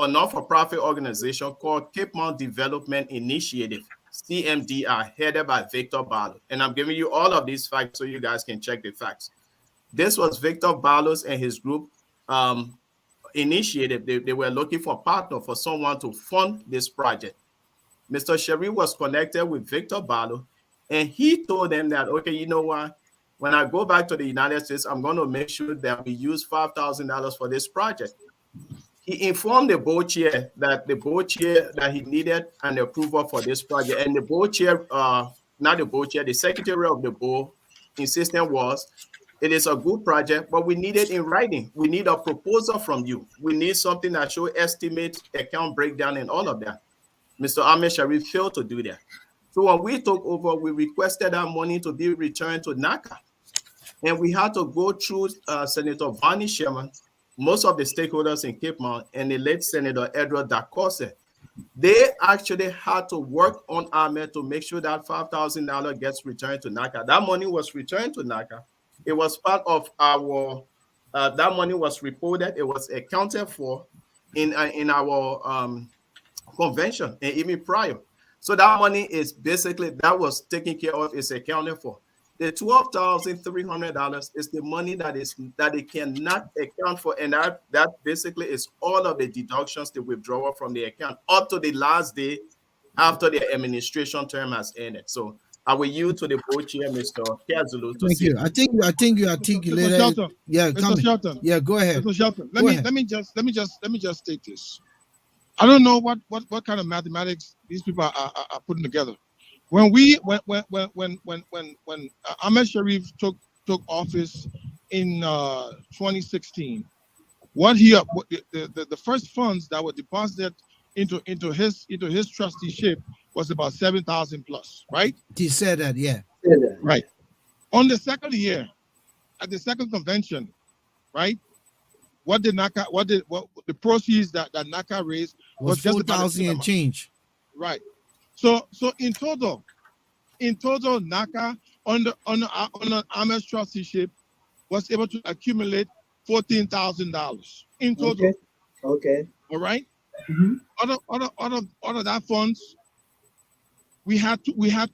not-for-profit organization called Cape Mount Development Initiative, CMDI, headed by Victor Barlow. And I'm giving you all of these facts so you guys can check the facts. This was Victor Barlow's and his group initiative. They were looking for a partner, for someone to fund this project. Mr. Sharif was connected with Victor Barlow, and he told them that, okay, you know what? When I go back to the United States, I'm going to make sure that we use $5,000 for this project. He informed the board chair that he needed an approval for this project, and the board chair, not the board chair, the secretary of the board insistent was, it is a good project, but we need it in writing. We need a proposal from you. We need something that shows estimate, account breakdown, and all of that. Mr. Ahmed Sharif failed to do that. So when we took over, we requested our money to be returned to NACA. And we had to go through Senator Vonnie Sherman, most of the stakeholders in Cape Mount, and the late Senator Edward Dacorse. They actually had to work on Ahmed to make sure that $5,000 gets returned to NACA. That money was returned to NACA. It was part of our, that money was reported, it was accounted for in our convention and even prior. So that money is basically, that was taken care of, is accounted for. The $12,300 is the money that it cannot account for, and that basically is all of the deductions, the withdrawal from the account up to the last day after the administration term has ended. So I will yield to the board chair, Mr. Kiazulu, to Thank see. you. I think you articulated. Shelton, Yeah, Mr. Shelton. Yeah, go ahead. Mr. Shelton, let me just state this. I don't know what kind of mathematics these people are putting together. When Ahmed Sharif took office in 2016, the first funds that were deposited into his trusteeship was about 7,000 plus, right? He said that, yeah. Right. On the second year, at the second convention, right? What the proceeds that NACA raised was just 4,000 and change. Right. So in total, NACA under Ahmed's trusteeship was able to accumulate $14,000 in total. Okay. All right. Mm-hmm. Out of that funds, we had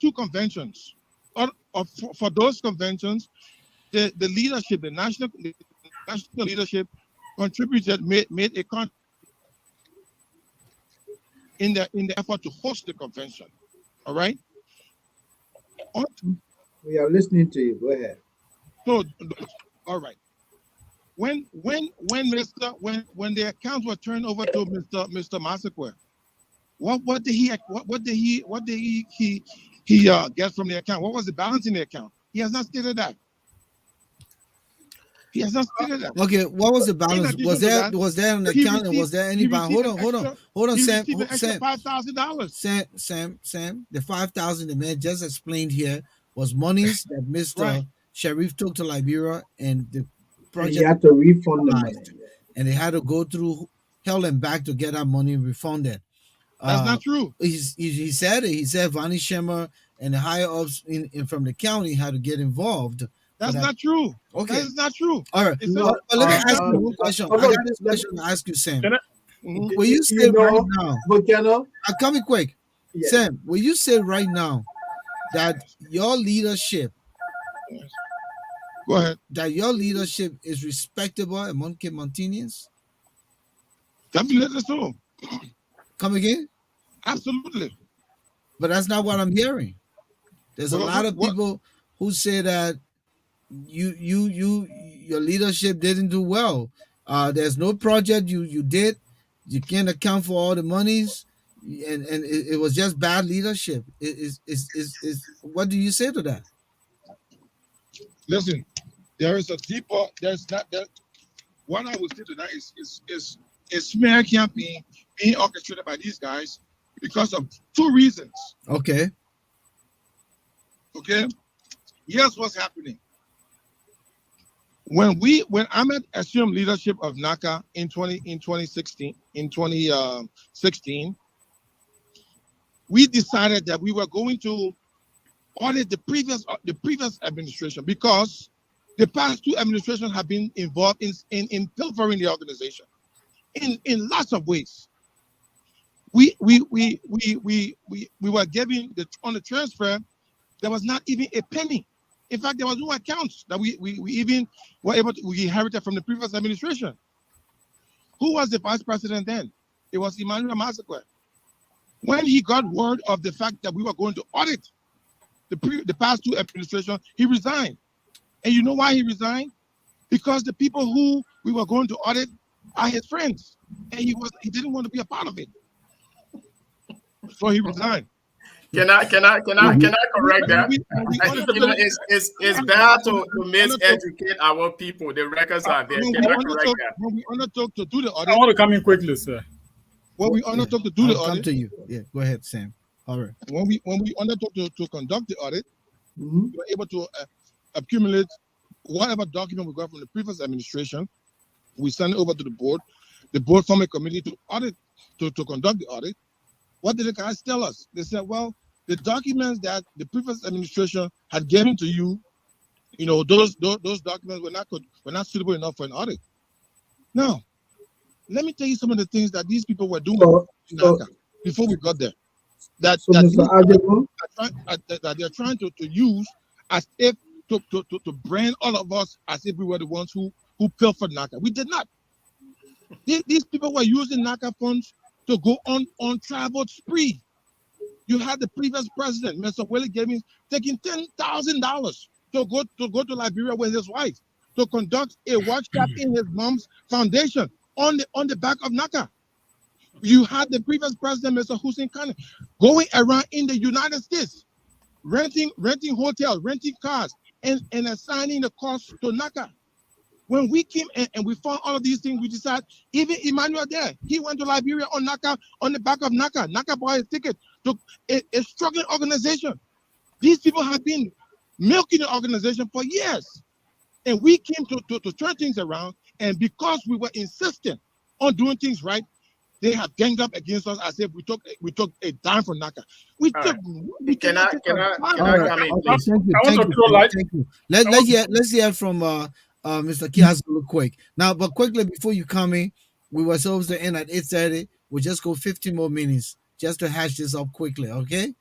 two conventions. For those conventions, the leadership, the national leadership contributed, made a contribution in the effort to host the convention. All right. We are listening to you. Go ahead. So, all right. When the accounts were turned over to Mr. Massaquer, what did he get from the account? What was the balance in the account? He has not stated that. Okay, what was the balance? Was there an account and was there any balance? Hold on, Sam. $5,000. Sam, the 5,000 the man just explained here was monies that Mr. Sharif took to Liberia, and the project he had to refund the money. And they had to go through hell and back to get that money refunded. That's not true. He said it. He said Vonnie Shemmer and the higher ups from the county had to get involved. That's not true. Okay. That is not true. All right. Let me ask you one question. I got this question to ask you, Sam. Will you say right now, Volcano? I'm coming quick. Yeah. Sam, will you say right now that your leadership, go ahead, that your leadership is respectable among Cape Mountaineans? Definitely so. Come again? Absolutely. But that's not what I'm hearing. There's a lot of people who say that your leadership didn't do well. There's no project you did. You can't account for all the monies, and it was just bad leadership. Is what do you say to that? Listen, there is a deeper. There's not that. What I would say to that is a smear campaign being orchestrated by these guys because of two reasons. Okay. Okay. Here's what's happening. When I'm at assumed leadership of NACA in 2016, we decided that we were going to audit the previous administration because the past two administrations have been involved in pilfering the organization in lots of ways. We were giving on the transfer, there was not even a penny. In fact, there was no accounts that we even were able to, we inherited from the previous administration. Who was the vice president then? It was Emmanuel Massacre. When he got word of the fact that we were going to audit the past two administrations, he resigned. And you know why he resigned? Because the people who we were going to audit are his friends, and he didn't want to be a part of it, so he resigned. Can I correct that? It's bad to miseducate our people. The records are there. Can I correct that? When we undertook to do the audit, I want to come in quickly, sir. When we undertook to do the audit, come to you. Yeah, go ahead, Sam. All right. When we undertook to conduct the audit, we were able to accumulate whatever document we got from the previous administration. We sent it over to the board. The board formed a committee to audit to conduct the audit. What did the guys tell us? They said, well, the documents that the previous administration had given to you, those documents were not suitable enough for an audit. Now, let me tell you some of the things that these people were doing before we got there. That they're trying to use as if to brand all of us as if we were the ones who pilfered NACA. We did not. These people were using NACA funds to go on travel spree. You had the previous president, Mr. Willie Gibbons, taking $10,000 to go to Liberia with his wife to conduct a workshop in his mom's foundation on the back of NACA. You had the previous president, Mr. Hussein Khan, going around in the United States, renting hotels, renting cars, and assigning the cost to NACA. When we came and we found all of these things, we decided, even Emmanuel there, he went to Liberia on NACA, on the back of NACA. NACA bought a ticket to a struggling organization. These people have been milking the organization for years. And we came to turn things around. And because we were insistent on doing things right, they have ganged up against us as if we took a dime from NACA. Can I come in, please? Thank you. Let's hear from Mr. Kias real quick. Now, but quickly before you come in, we were supposed to end at 8:30. We'll just go 15 more minutes just to hash this up quickly, okay?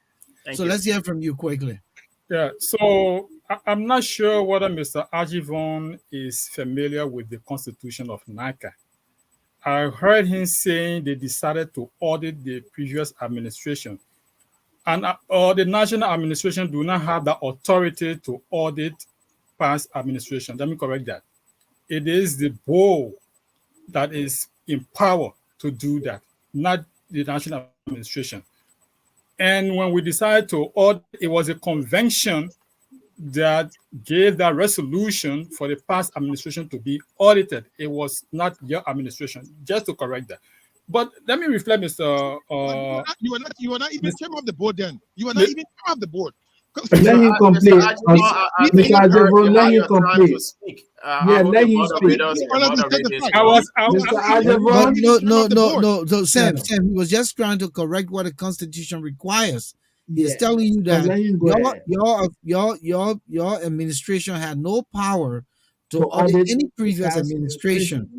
So let's hear from you quickly. Yeah, so I'm not sure whether Mr. Ajivon is familiar with the constitution of NACA. I heard him saying they decided to audit the previous administration. And the national administration do not have the authority to audit past administration. Let me correct that. It is the board that is in power to do that, not the national administration. And when we decided to audit, it was a convention that gave that resolution for the past administration to be audited. It was not your administration, just to correct that. But let me reflect, Mr. You were not even chairman of the board then. You were not even chairman of the board. Let you complete. Mr. Ajivon, let you complete. Yeah, let you speak. Mr. Ajivon. No. So Sam, he was just trying to correct what the Constitution requires. He's telling you that your administration had no power to audit any previous administration.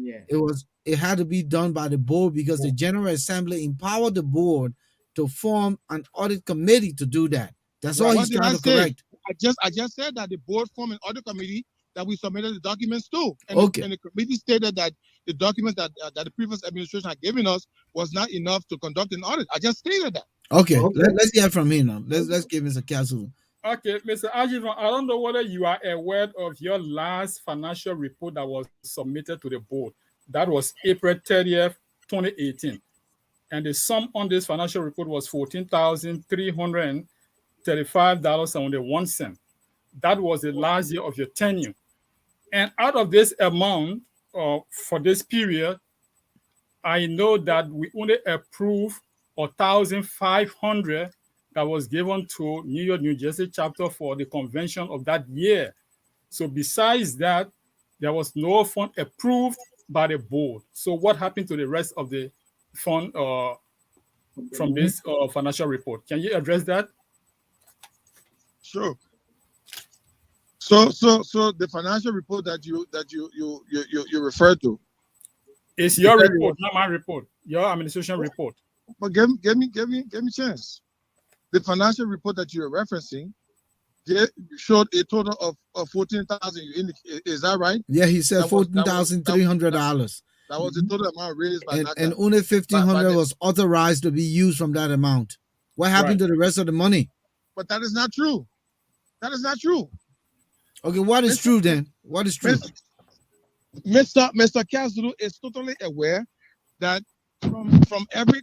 It had to be done by the board because the General Assembly empowered the board to form an audit committee to do that. That's all he's trying to correct. I just said that the board formed an audit committee that we submitted the documents to. And the committee stated that the document that the previous administration had given us was not enough to conduct an audit. I just stated that. Okay, let's hear from him now. Let's give Mr. Castle. Okay, Mr. Ajivon, I don't know whether you are aware of your last financial report that was submitted to the board. That was April 30th, 2018. And the sum on this financial report was $14,335.71. That was the last year of your tenure. And out of this amount for this period, I know that we only approved 1,500 that was given to New York, New Jersey chapter for the convention of that year. So besides that, there was no fund approved by the board. So what happened to the rest of the fund from this financial report? Can you address that? Sure. So the financial report that you refer to. It's your report, not my report. Your administration report. But give me a chance. The financial report that you're referencing showed a total of 14,000. Is that right? Yeah, he said $14,300. That was the total amount raised by NACA. And only 1,500 was authorized to be used from that amount. What happened to the rest of the money? But that is not true. That is not true. Okay, what is true then? What is true? Mr. Castro is totally aware that from every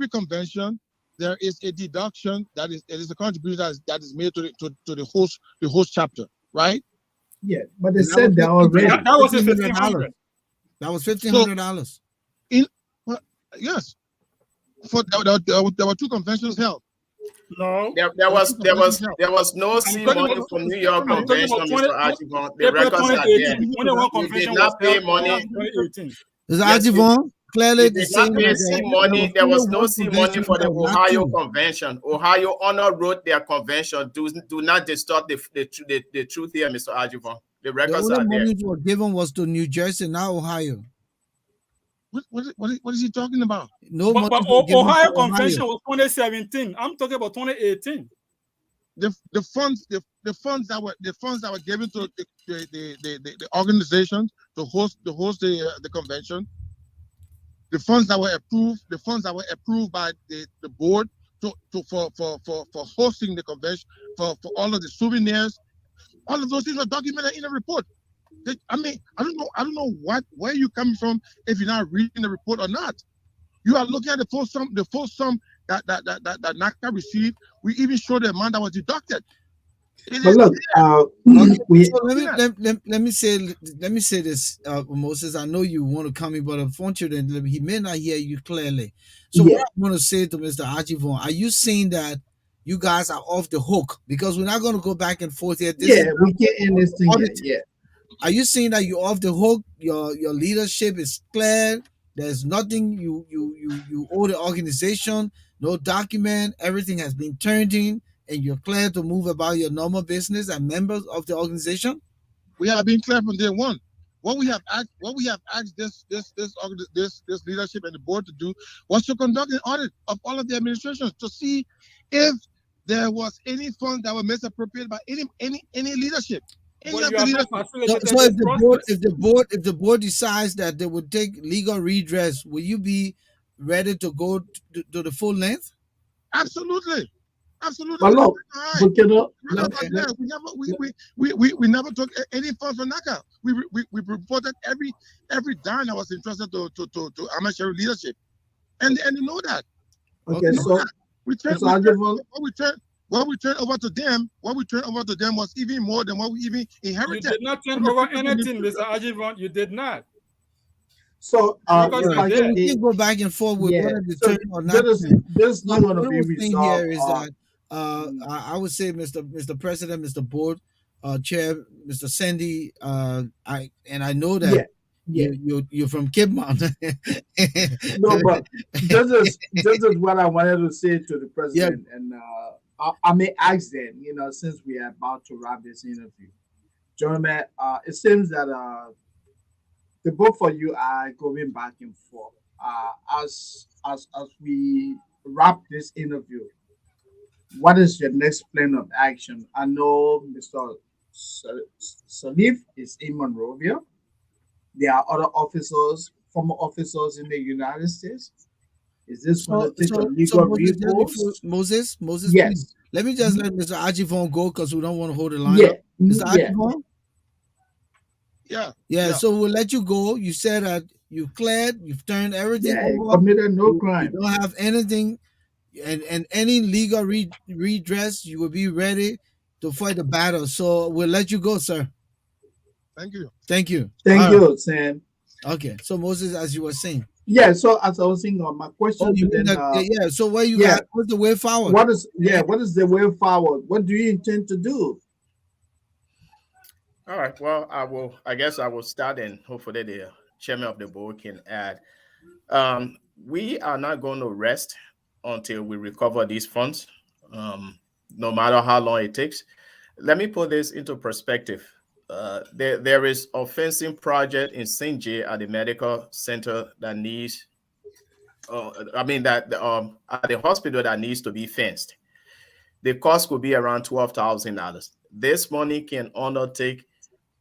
convention there is a deduction it is a contribution that is made to the host chapter, right? Yeah, but they said they already. That was $1,500. That was $1,500. Yes. There were two conventions held. No, there was no seed money from New York convention, Mr. Ajivon. The records are there. You did not pay money. Mr. Ajivon, clearly the same money. There was no seed money for the Ohio convention. Ohio Honor wrote their convention. Do not distort the truth here, Mr. Ajivon. The records are there. The only money was given was to New Jersey, not Ohio. What is he talking about? No, but Ohio convention was 2017. I'm talking about 2018. The funds that were given to the organizations to host the convention, the funds that were approved by the board for hosting the convention, for all of the souvenirs, all of those things are documented in the report. I mean, I don't know where you're coming from if you're not reading the report or not. You are looking at the full sum that NACA received. We even show the amount that was deducted. But look, let me say this, Moses. I know you want to come in, but unfortunately, he may not hear you clearly. So what I want to say to Mr. Ajivon, are you saying that you guys are off the hook? Because we're not going to go back and forth here. We can't end this thing yet. Are you saying that you're off the hook? Your leadership is clear. There's nothing you owe the organization, no document, everything has been turned in, and you're clear to move about your normal business and members of the organization? We have been clear from day one. What we have asked this leadership and the board to do was to conduct an audit of all of the administrations to see if there was any funds that were misappropriated by any leadership. So if the board decides that they would take legal redress, will you be ready to go to the full length? Absolutely. But look, we never took any funds from NACA. We reported every dime that was entrusted to amateur leadership, and they know that. Okay, so what we turned over to them was even more than what we even inherited. You did not turn over anything, Mr. Ajivon. You did not. So we can go back and forth with whether the turn or not. This not going to be resolved. Here is that I would say, Mr. President, Mr. Board, Chair, Mr. Sandy, I know that you're from Cape Mountain. No, but this is what I wanted to say to the president, and I may ask them, since we are about to wrap this interview, gentlemen, it seems that the both of you are going back and forth. As we wrap this interview, what is your next plan of action? I know Mr. Salif is in Monrovia. There are other officers former officers in the United States? Is this going to So, take a so legal Moses, just before recourse? Moses, please Yes. let me just let Mr. Ajivon go because we don't want to hold the line Yeah. up. Mr. Yeah. Ajivon, Yeah, yeah. yeah. So we'll let you go. You said that you cleared, you've turned everything Yeah. over. Committed no You crime. don't have anything, and any legal redress, you will be ready to fight the battle. So we'll let you go, sir. Thank you. Thank you. Thank All right. you, Sam. Okay. So Moses, as you were saying. Yeah. So as I was saying, my Oh, question you to mean them, that? Yeah. So what you yeah, got? What's the way forward? what is the way forward? What do you intend to do? All right. Well, I guess I will start, and hopefully the chairman of the board can add. We are not going to rest until we recover these funds, no matter how long it takes. Let me put this into perspective. There is a fencing project in St. J at the medical center that needs, at the hospital that needs to be fenced. The cost could be around $12,000. This money can undertake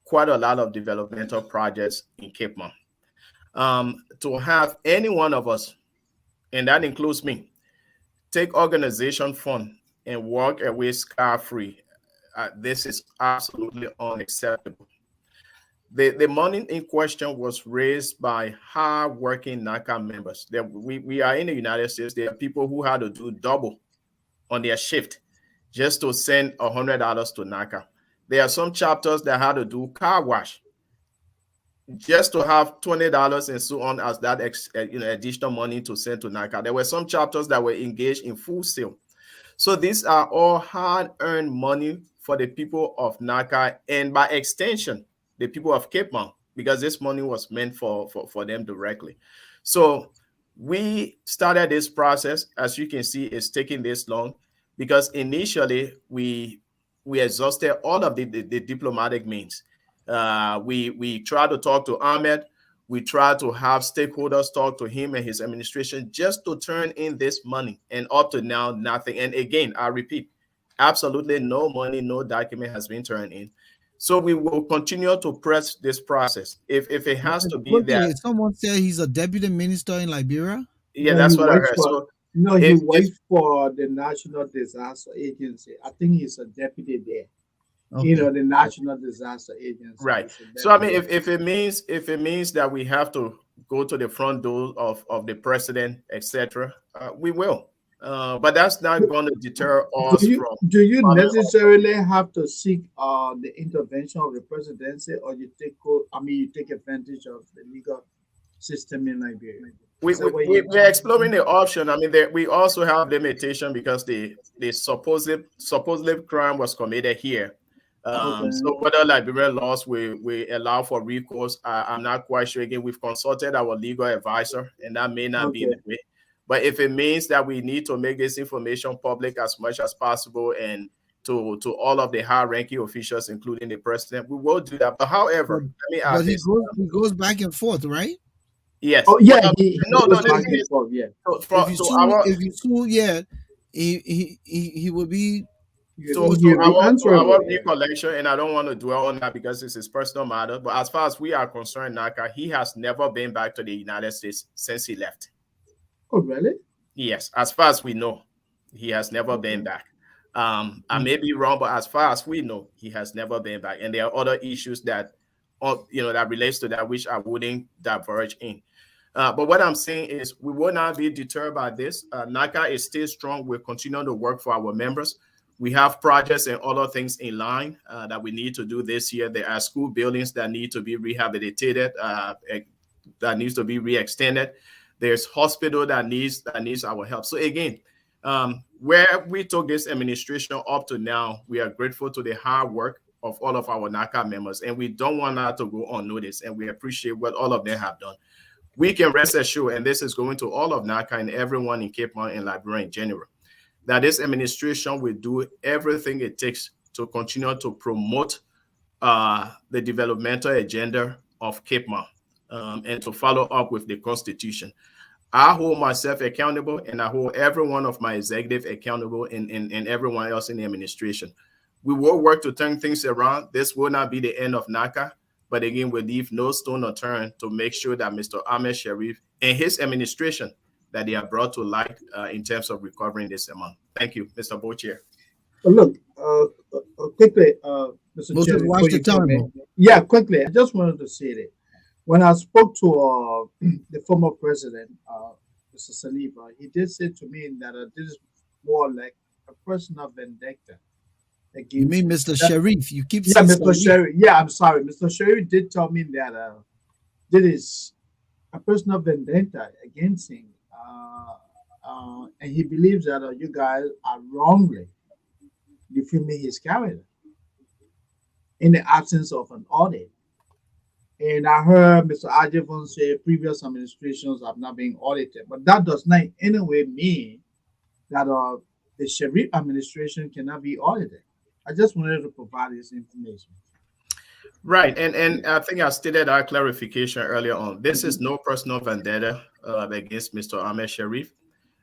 quite a lot of developmental projects in Cape Mount. To have any one of us, and that includes me, take organization fund and walk away scot-free, this is absolutely unacceptable. The money in question was raised by hard-working NACA members. We are in the United States. There are people who had to do double on their shift just to send $100 to NACA. There are some chapters that had to do car wash just to have $20 and so on as that additional money to send to NACA. There were some chapters that were engaged in full sale. So these are all hard-earned money for the people of NACA and by extension, the people of Cape Mount, because this money was meant for them directly. So we started this process. As you can see, it's taking this long because initially we exhausted all of the diplomatic means. We tried to talk to Ahmed. We tried to have stakeholders talk to him and his administration just to turn in this money. And up to now, nothing. And again, I repeat, absolutely no money, no document has been turned in. So we will continue to press this process. If it has to be that, Okay, someone said he's a deputy minister in Liberia. yeah, No, he that's what I works heard. for. So No, he if works for the National Disaster Agency. I think he's a deputy there. Okay. The National Disaster Agency. right. He's a So I mean, deputy. if it means that we have to go to the front door of the president, etc., we will. But that's not going to deter Do us you from do you following up. necessarily have to seek the intervention of the presidency, or you take advantage of the legal system in Liberia? We, Is that we, what we you? we're exploring the option. I mean, we also have limitation because the supposed crime was committed here. Okay. So whether Liberian laws we allow for recourse, I'm not quite sure. Again, we've consulted our legal advisor, and that may not be Okay. the way. But if it means that we need to make this information public as much as possible and to all of the high-ranking officials, including the president, we will do that. But But however, let me but add this. he goes back and forth, right? Yes. Oh yeah, Well, he no, goes the back thing and is, forth. Yeah, to If you sue, yeah, he will be forced he'll be to answerable. our Yeah. recollection, and I don't want to dwell on that because it's his personal matter. But as far as we are concerned, Naka, he has never been back to the United States since he left. Oh really? Yes, as far as we know, he has never been back. I may be wrong, but as far as we know, he has never been back. And there are other issues that, that relates to that, which I wouldn't diverge in. But what I'm saying is we will not be deterred by this. NACA is still strong. We're continuing to work for our members. We have projects and other things in line that we need to do this year. There are school buildings that need to be rehabilitated, that needs to be re-extended. There's hospital that needs our help. So again, where we took this administration up to now, we are grateful to the hard work of all of our NACA members, and we don't want that to go unnoticed. And we appreciate what all of them have done. We can rest assured, and this is going to all of NACA and everyone in Cape Mount and Liberia in general, that this administration will do everything it takes to continue to promote the developmental agenda of Cape Mount and to follow up with the Constitution. I hold myself accountable, and I hold every one of my executive accountable and everyone else in the administration. We will work to turn things around. This will not be the end of NACA. But again, we leave no stone unturned to make sure that Mr. Ahmed Sharif and his administration that they are brought to light in terms of recovering this amount. Thank you, Mr. Bochair. Look, quickly, Mr. Chair, Moses, before watch the you time. comment. Yeah, quickly. I just wanted to say that when I spoke to the former president, Mr. Saliba, he did say to me that this is more like a personal vendetta You against mean him. Mr. Sharif? You keep Yeah, saying Mr. Sharif. Sherry. Yeah, I'm sorry. Mr. Sherry did tell me that this is a personal vendetta against him. And he believes that you guys are wrongly defaming his character in the absence of an audit. And I heard Mr. Ajivon say previous administrations have not been audited, but that does not in any way mean that the Sharif administration cannot be audited. I just wanted to provide this information. Right, and I think I stated our clarification earlier on. This is no personal vendetta against Mr. Ahmed Sharif.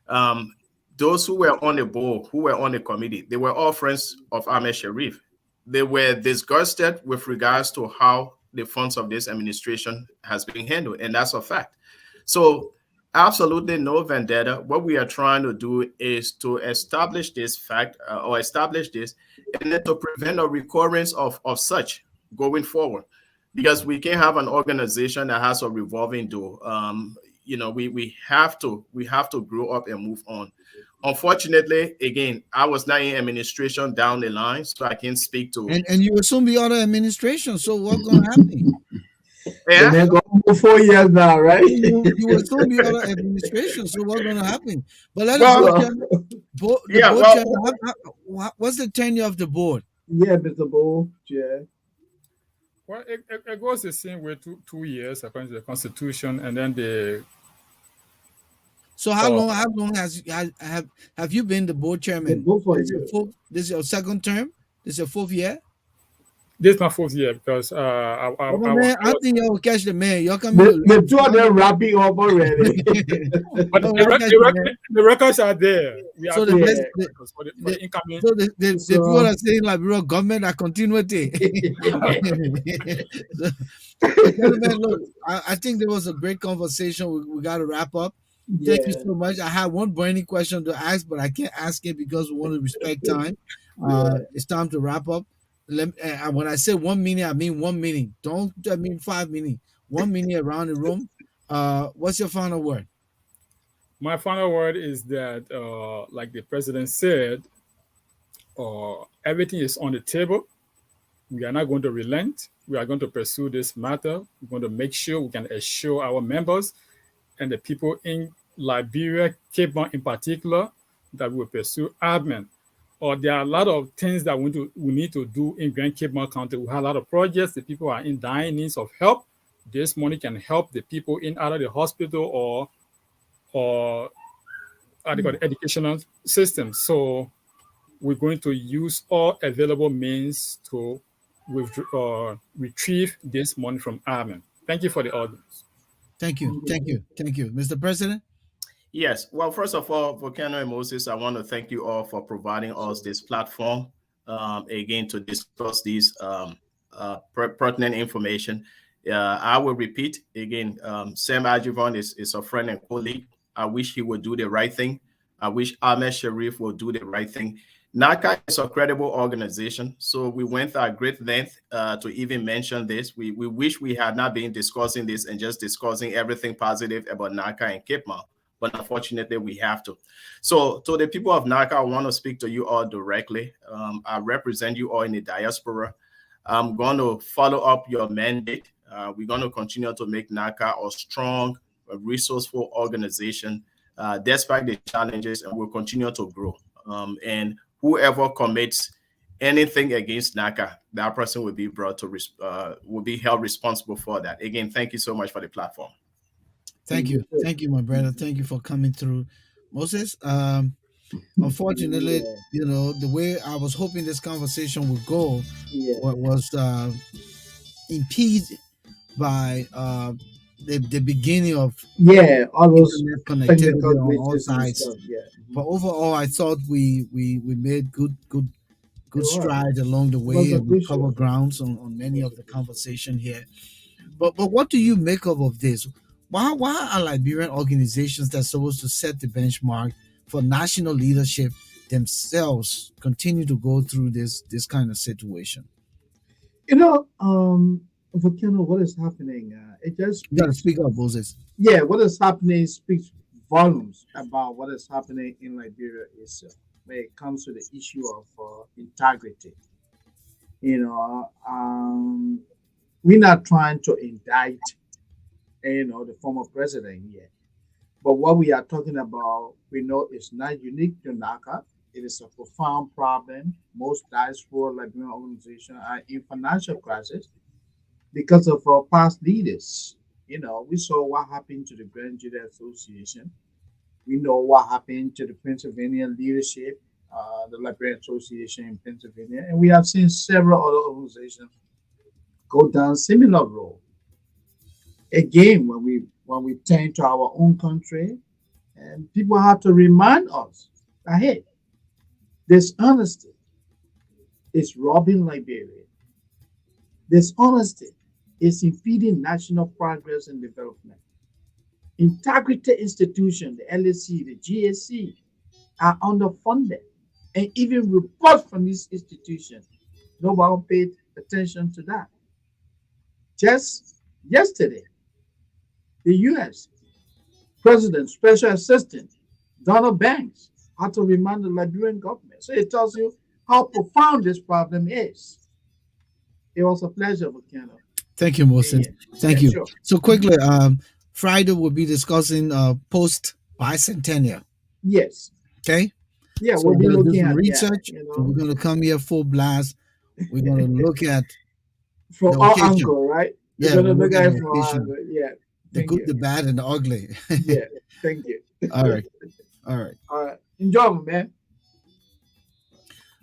Um, those who were on the board, who were on the committee, they were all friends of Ahmed Sharif. They were disgusted with regards to how the funds of this administration has been handled, and that's a fact. So, absolutely no vendetta. What we are trying to do is to establish this fact or establish this, and then to prevent a recurrence of such going forward, because we can't have an organization that has a revolving door. We have to grow up and move on. Unfortunately, again, I was not in administration down the line, so I can't speak to. And you will soon be out of administration. So what's going to happen? Yeah. They're going for 4 years now, right? You will soon be out of administration. So what's going to happen? But let Well, us go. What's the tenure of the board? Yeah, Mr. Bull. Yeah. Well, it goes the same way, 2 years according to the Constitution, and then the. So how long have you been the board chairman? This is your second term. This is your fourth year. This is my fourth year because I think y'all catch the man. Y'all come. The two of them wrapping up already. But the records are there. So the incoming. So the people are saying like real government are continuity. Look, I think there was a great conversation. We got to wrap up. Thank you so much. I have one burning question to ask, but I can't ask it because we want to respect time. It's time to wrap up. When I say 1 minute, I mean 1 minute. Don't I mean 5 minutes. 1 minute around the room. What's your final word? My final word is that, like the president said, everything is on the table. We are not going to relent. We are going to pursue this matter. We're going to make sure we can assure our members and the people in Liberia, Cape Town in particular, that we will pursue admin. There are a lot of things that we need to do in Grand Cape Town County. We have a lot of projects. The people are in dire needs of help. This money can help the people in either the hospital or the educational system. So we're going to use all available means to retrieve this money from admin. Thank you for the audience. Thank you. Mr. President? Yes. Well, first of all, Volcano and Moses, I want to thank you all for providing us this platform, again, to discuss these pertinent information. I will repeat again, Sam Adjuvant is a friend and colleague. I wish he would do the right thing. I wish Ahmed Sharif will do the right thing. NACA is a credible organization, so we went at great length to even mention this. We wish we had not been discussing this and just discussing everything positive about NACA and Cape Town, but unfortunately we have to. So to the people of NACA, I want to speak to you all directly. I represent you all in the diaspora. I'm going to follow up your mandate. We're going to continue to make NACA a strong, resourceful organization despite the challenges, and we'll continue to grow. And whoever commits anything against NACA, that person will be will be held responsible for that. Again, thank you so much for the platform. Thank you, my brother. Thank you for coming through, Moses. Unfortunately, the way I was hoping this conversation would go was impeded by the beginning of all those connectivity on all sides. But overall, I thought we made good good It was. stride along the It was way, and we cover appreciated. grounds on It many was of the appreciated. conversation here. But what do you make of this? Why are Liberian organizations that's supposed to set the benchmark for national leadership themselves continue to go through this kind of situation? You know, Volcano, what is happening? It just You gotta speaks. speak up, Moses. Yeah, what is happening speaks volumes about what is happening in Liberia itself when it comes to the issue of integrity. You know, we're not trying to indict, the former president yet. But what we are talking about, we know it's not unique to NACA. It is a profound problem. Most diaspora Liberian organizations are in financial crisis because of our past leaders. We saw what happened to the Grand Jury Association. We know what happened to the Pennsylvania leadership, the Liberian Association in Pennsylvania, and we have seen several other organizations go down similar road. Again, when we turn to our own country, and people have to remind us that hey, dishonesty is robbing Liberia. Dishonesty is impeding national progress and development. Integrity institutions, the LSC, the GSC, are underfunded. And even reports from these institutions, nobody paid attention to that. Just yesterday, the US President, Special Assistant Donald Banks had to remind the Liberian government. So it tells you how profound this problem is. It was a pleasure, Volcano. Thank you, Yeah, Moses. yeah, Thank you. sure. So quickly, Friday we'll be discussing post bicentennial. Yes. Okay, Yeah, so we'll we're be gonna do looking some at that, research, and we're gonna come here full blast. We're gonna look at from the all occasion. angle, right? We're Yeah, gonna we'll look look at at the it from all occasion, angle. Yeah. the Thank good, you. the bad, and the ugly. Yeah. Thank you. All right, all right. All right. Enjoy, man.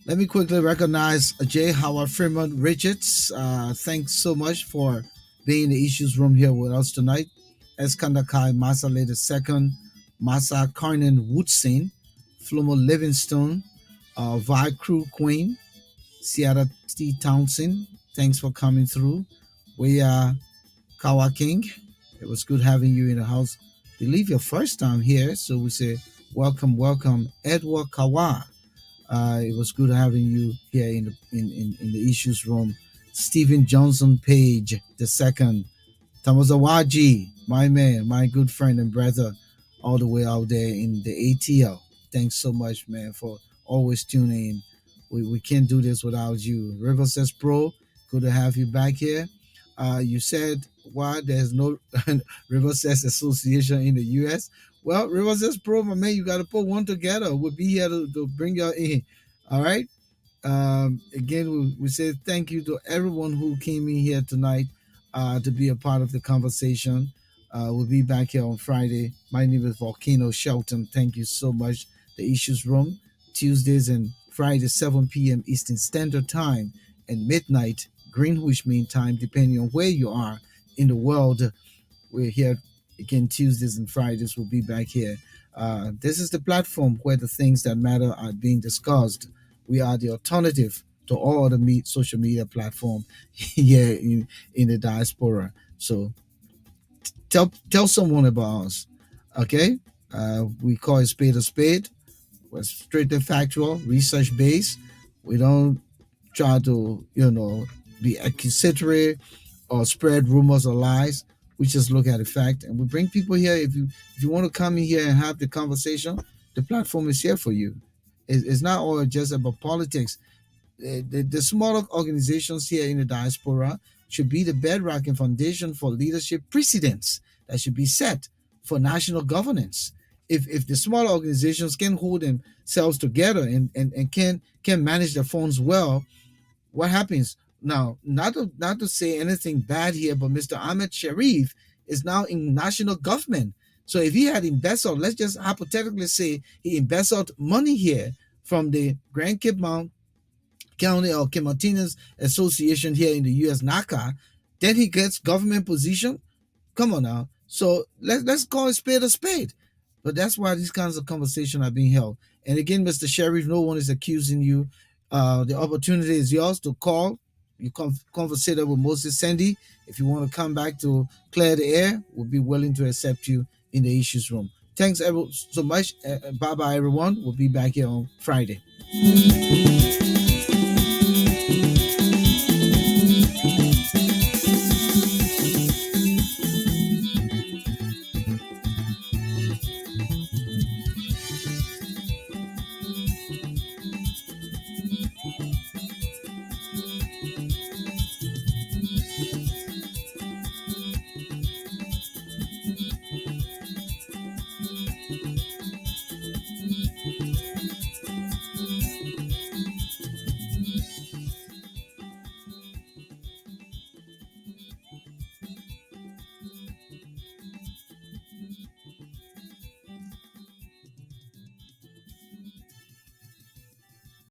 Let me quickly recognize J. Howard Freeman Richards. Thanks so much for being in the issues room here with us tonight. Eskandakai Masale II, Masa Karnan Woodson, Flomo Livingstone, Vi Crew Queen, Sierra T. Townsend. Thanks for coming through. We are Kawa King. It was good having you in the house. Believe your first time here, so we say welcome, welcome, Edward Kawa. It was good having you here in the issues room. Stephen Johnson Page the second, Tamazawaji, my man, my good friend and brother, all the way out there in the ATL. Thanks so much, man, for always tuning in. We can't do this without you. River says Pro, good to have you back here. You said why there's no River says Association in the US. Well, River says Pro, my man, you got to put one together. We'll be here to bring you in. All right. Again, we say thank you to everyone who came in here tonight to be a part of the conversation. We'll be back here on Friday. My name is Volcano Shelton. Thank you so much. The Issues Room, Tuesdays and Fridays, 7 p.m. Eastern Standard Time and midnight Greenwich Mean Time, depending on where you are in the world. We're here again Tuesdays and Fridays. We'll be back here. This is the platform where the things that matter are being discussed. We are the alternative to all the social media platform here in the diaspora. So tell someone about us. Okay? We call it spade a spade. We're straight and factual, research based. We don't try to, be accusatory or spread rumors or lies. We just look at the fact and we bring people here. If you want to come in here and have the conversation, the platform is here for you. It's not all just about politics. The smaller organizations here in the diaspora should be the bedrock and foundation for leadership precedents that should be set for national governance. If the smaller organizations can hold themselves together and can manage their funds well, what happens now? Not to say anything bad here, but Mr. Ahmed Sharif is now in national government. So if he had invested, let's just hypothetically say he invested money here from the Grand Cape Mount County or Cape Martinez Association here in the US NACA, then he gets government position. Come on now. So let's call a spade a spade. But that's why these kinds of conversations are being held. And again, Mr. Sheriff, no one is accusing you The opportunity is yours to call. You conversate with Moses Sandy. If you want to come back to clear the air, we'll be willing to accept you in the issues room. Thanks so much. Bye bye, everyone. We'll be back here on Friday.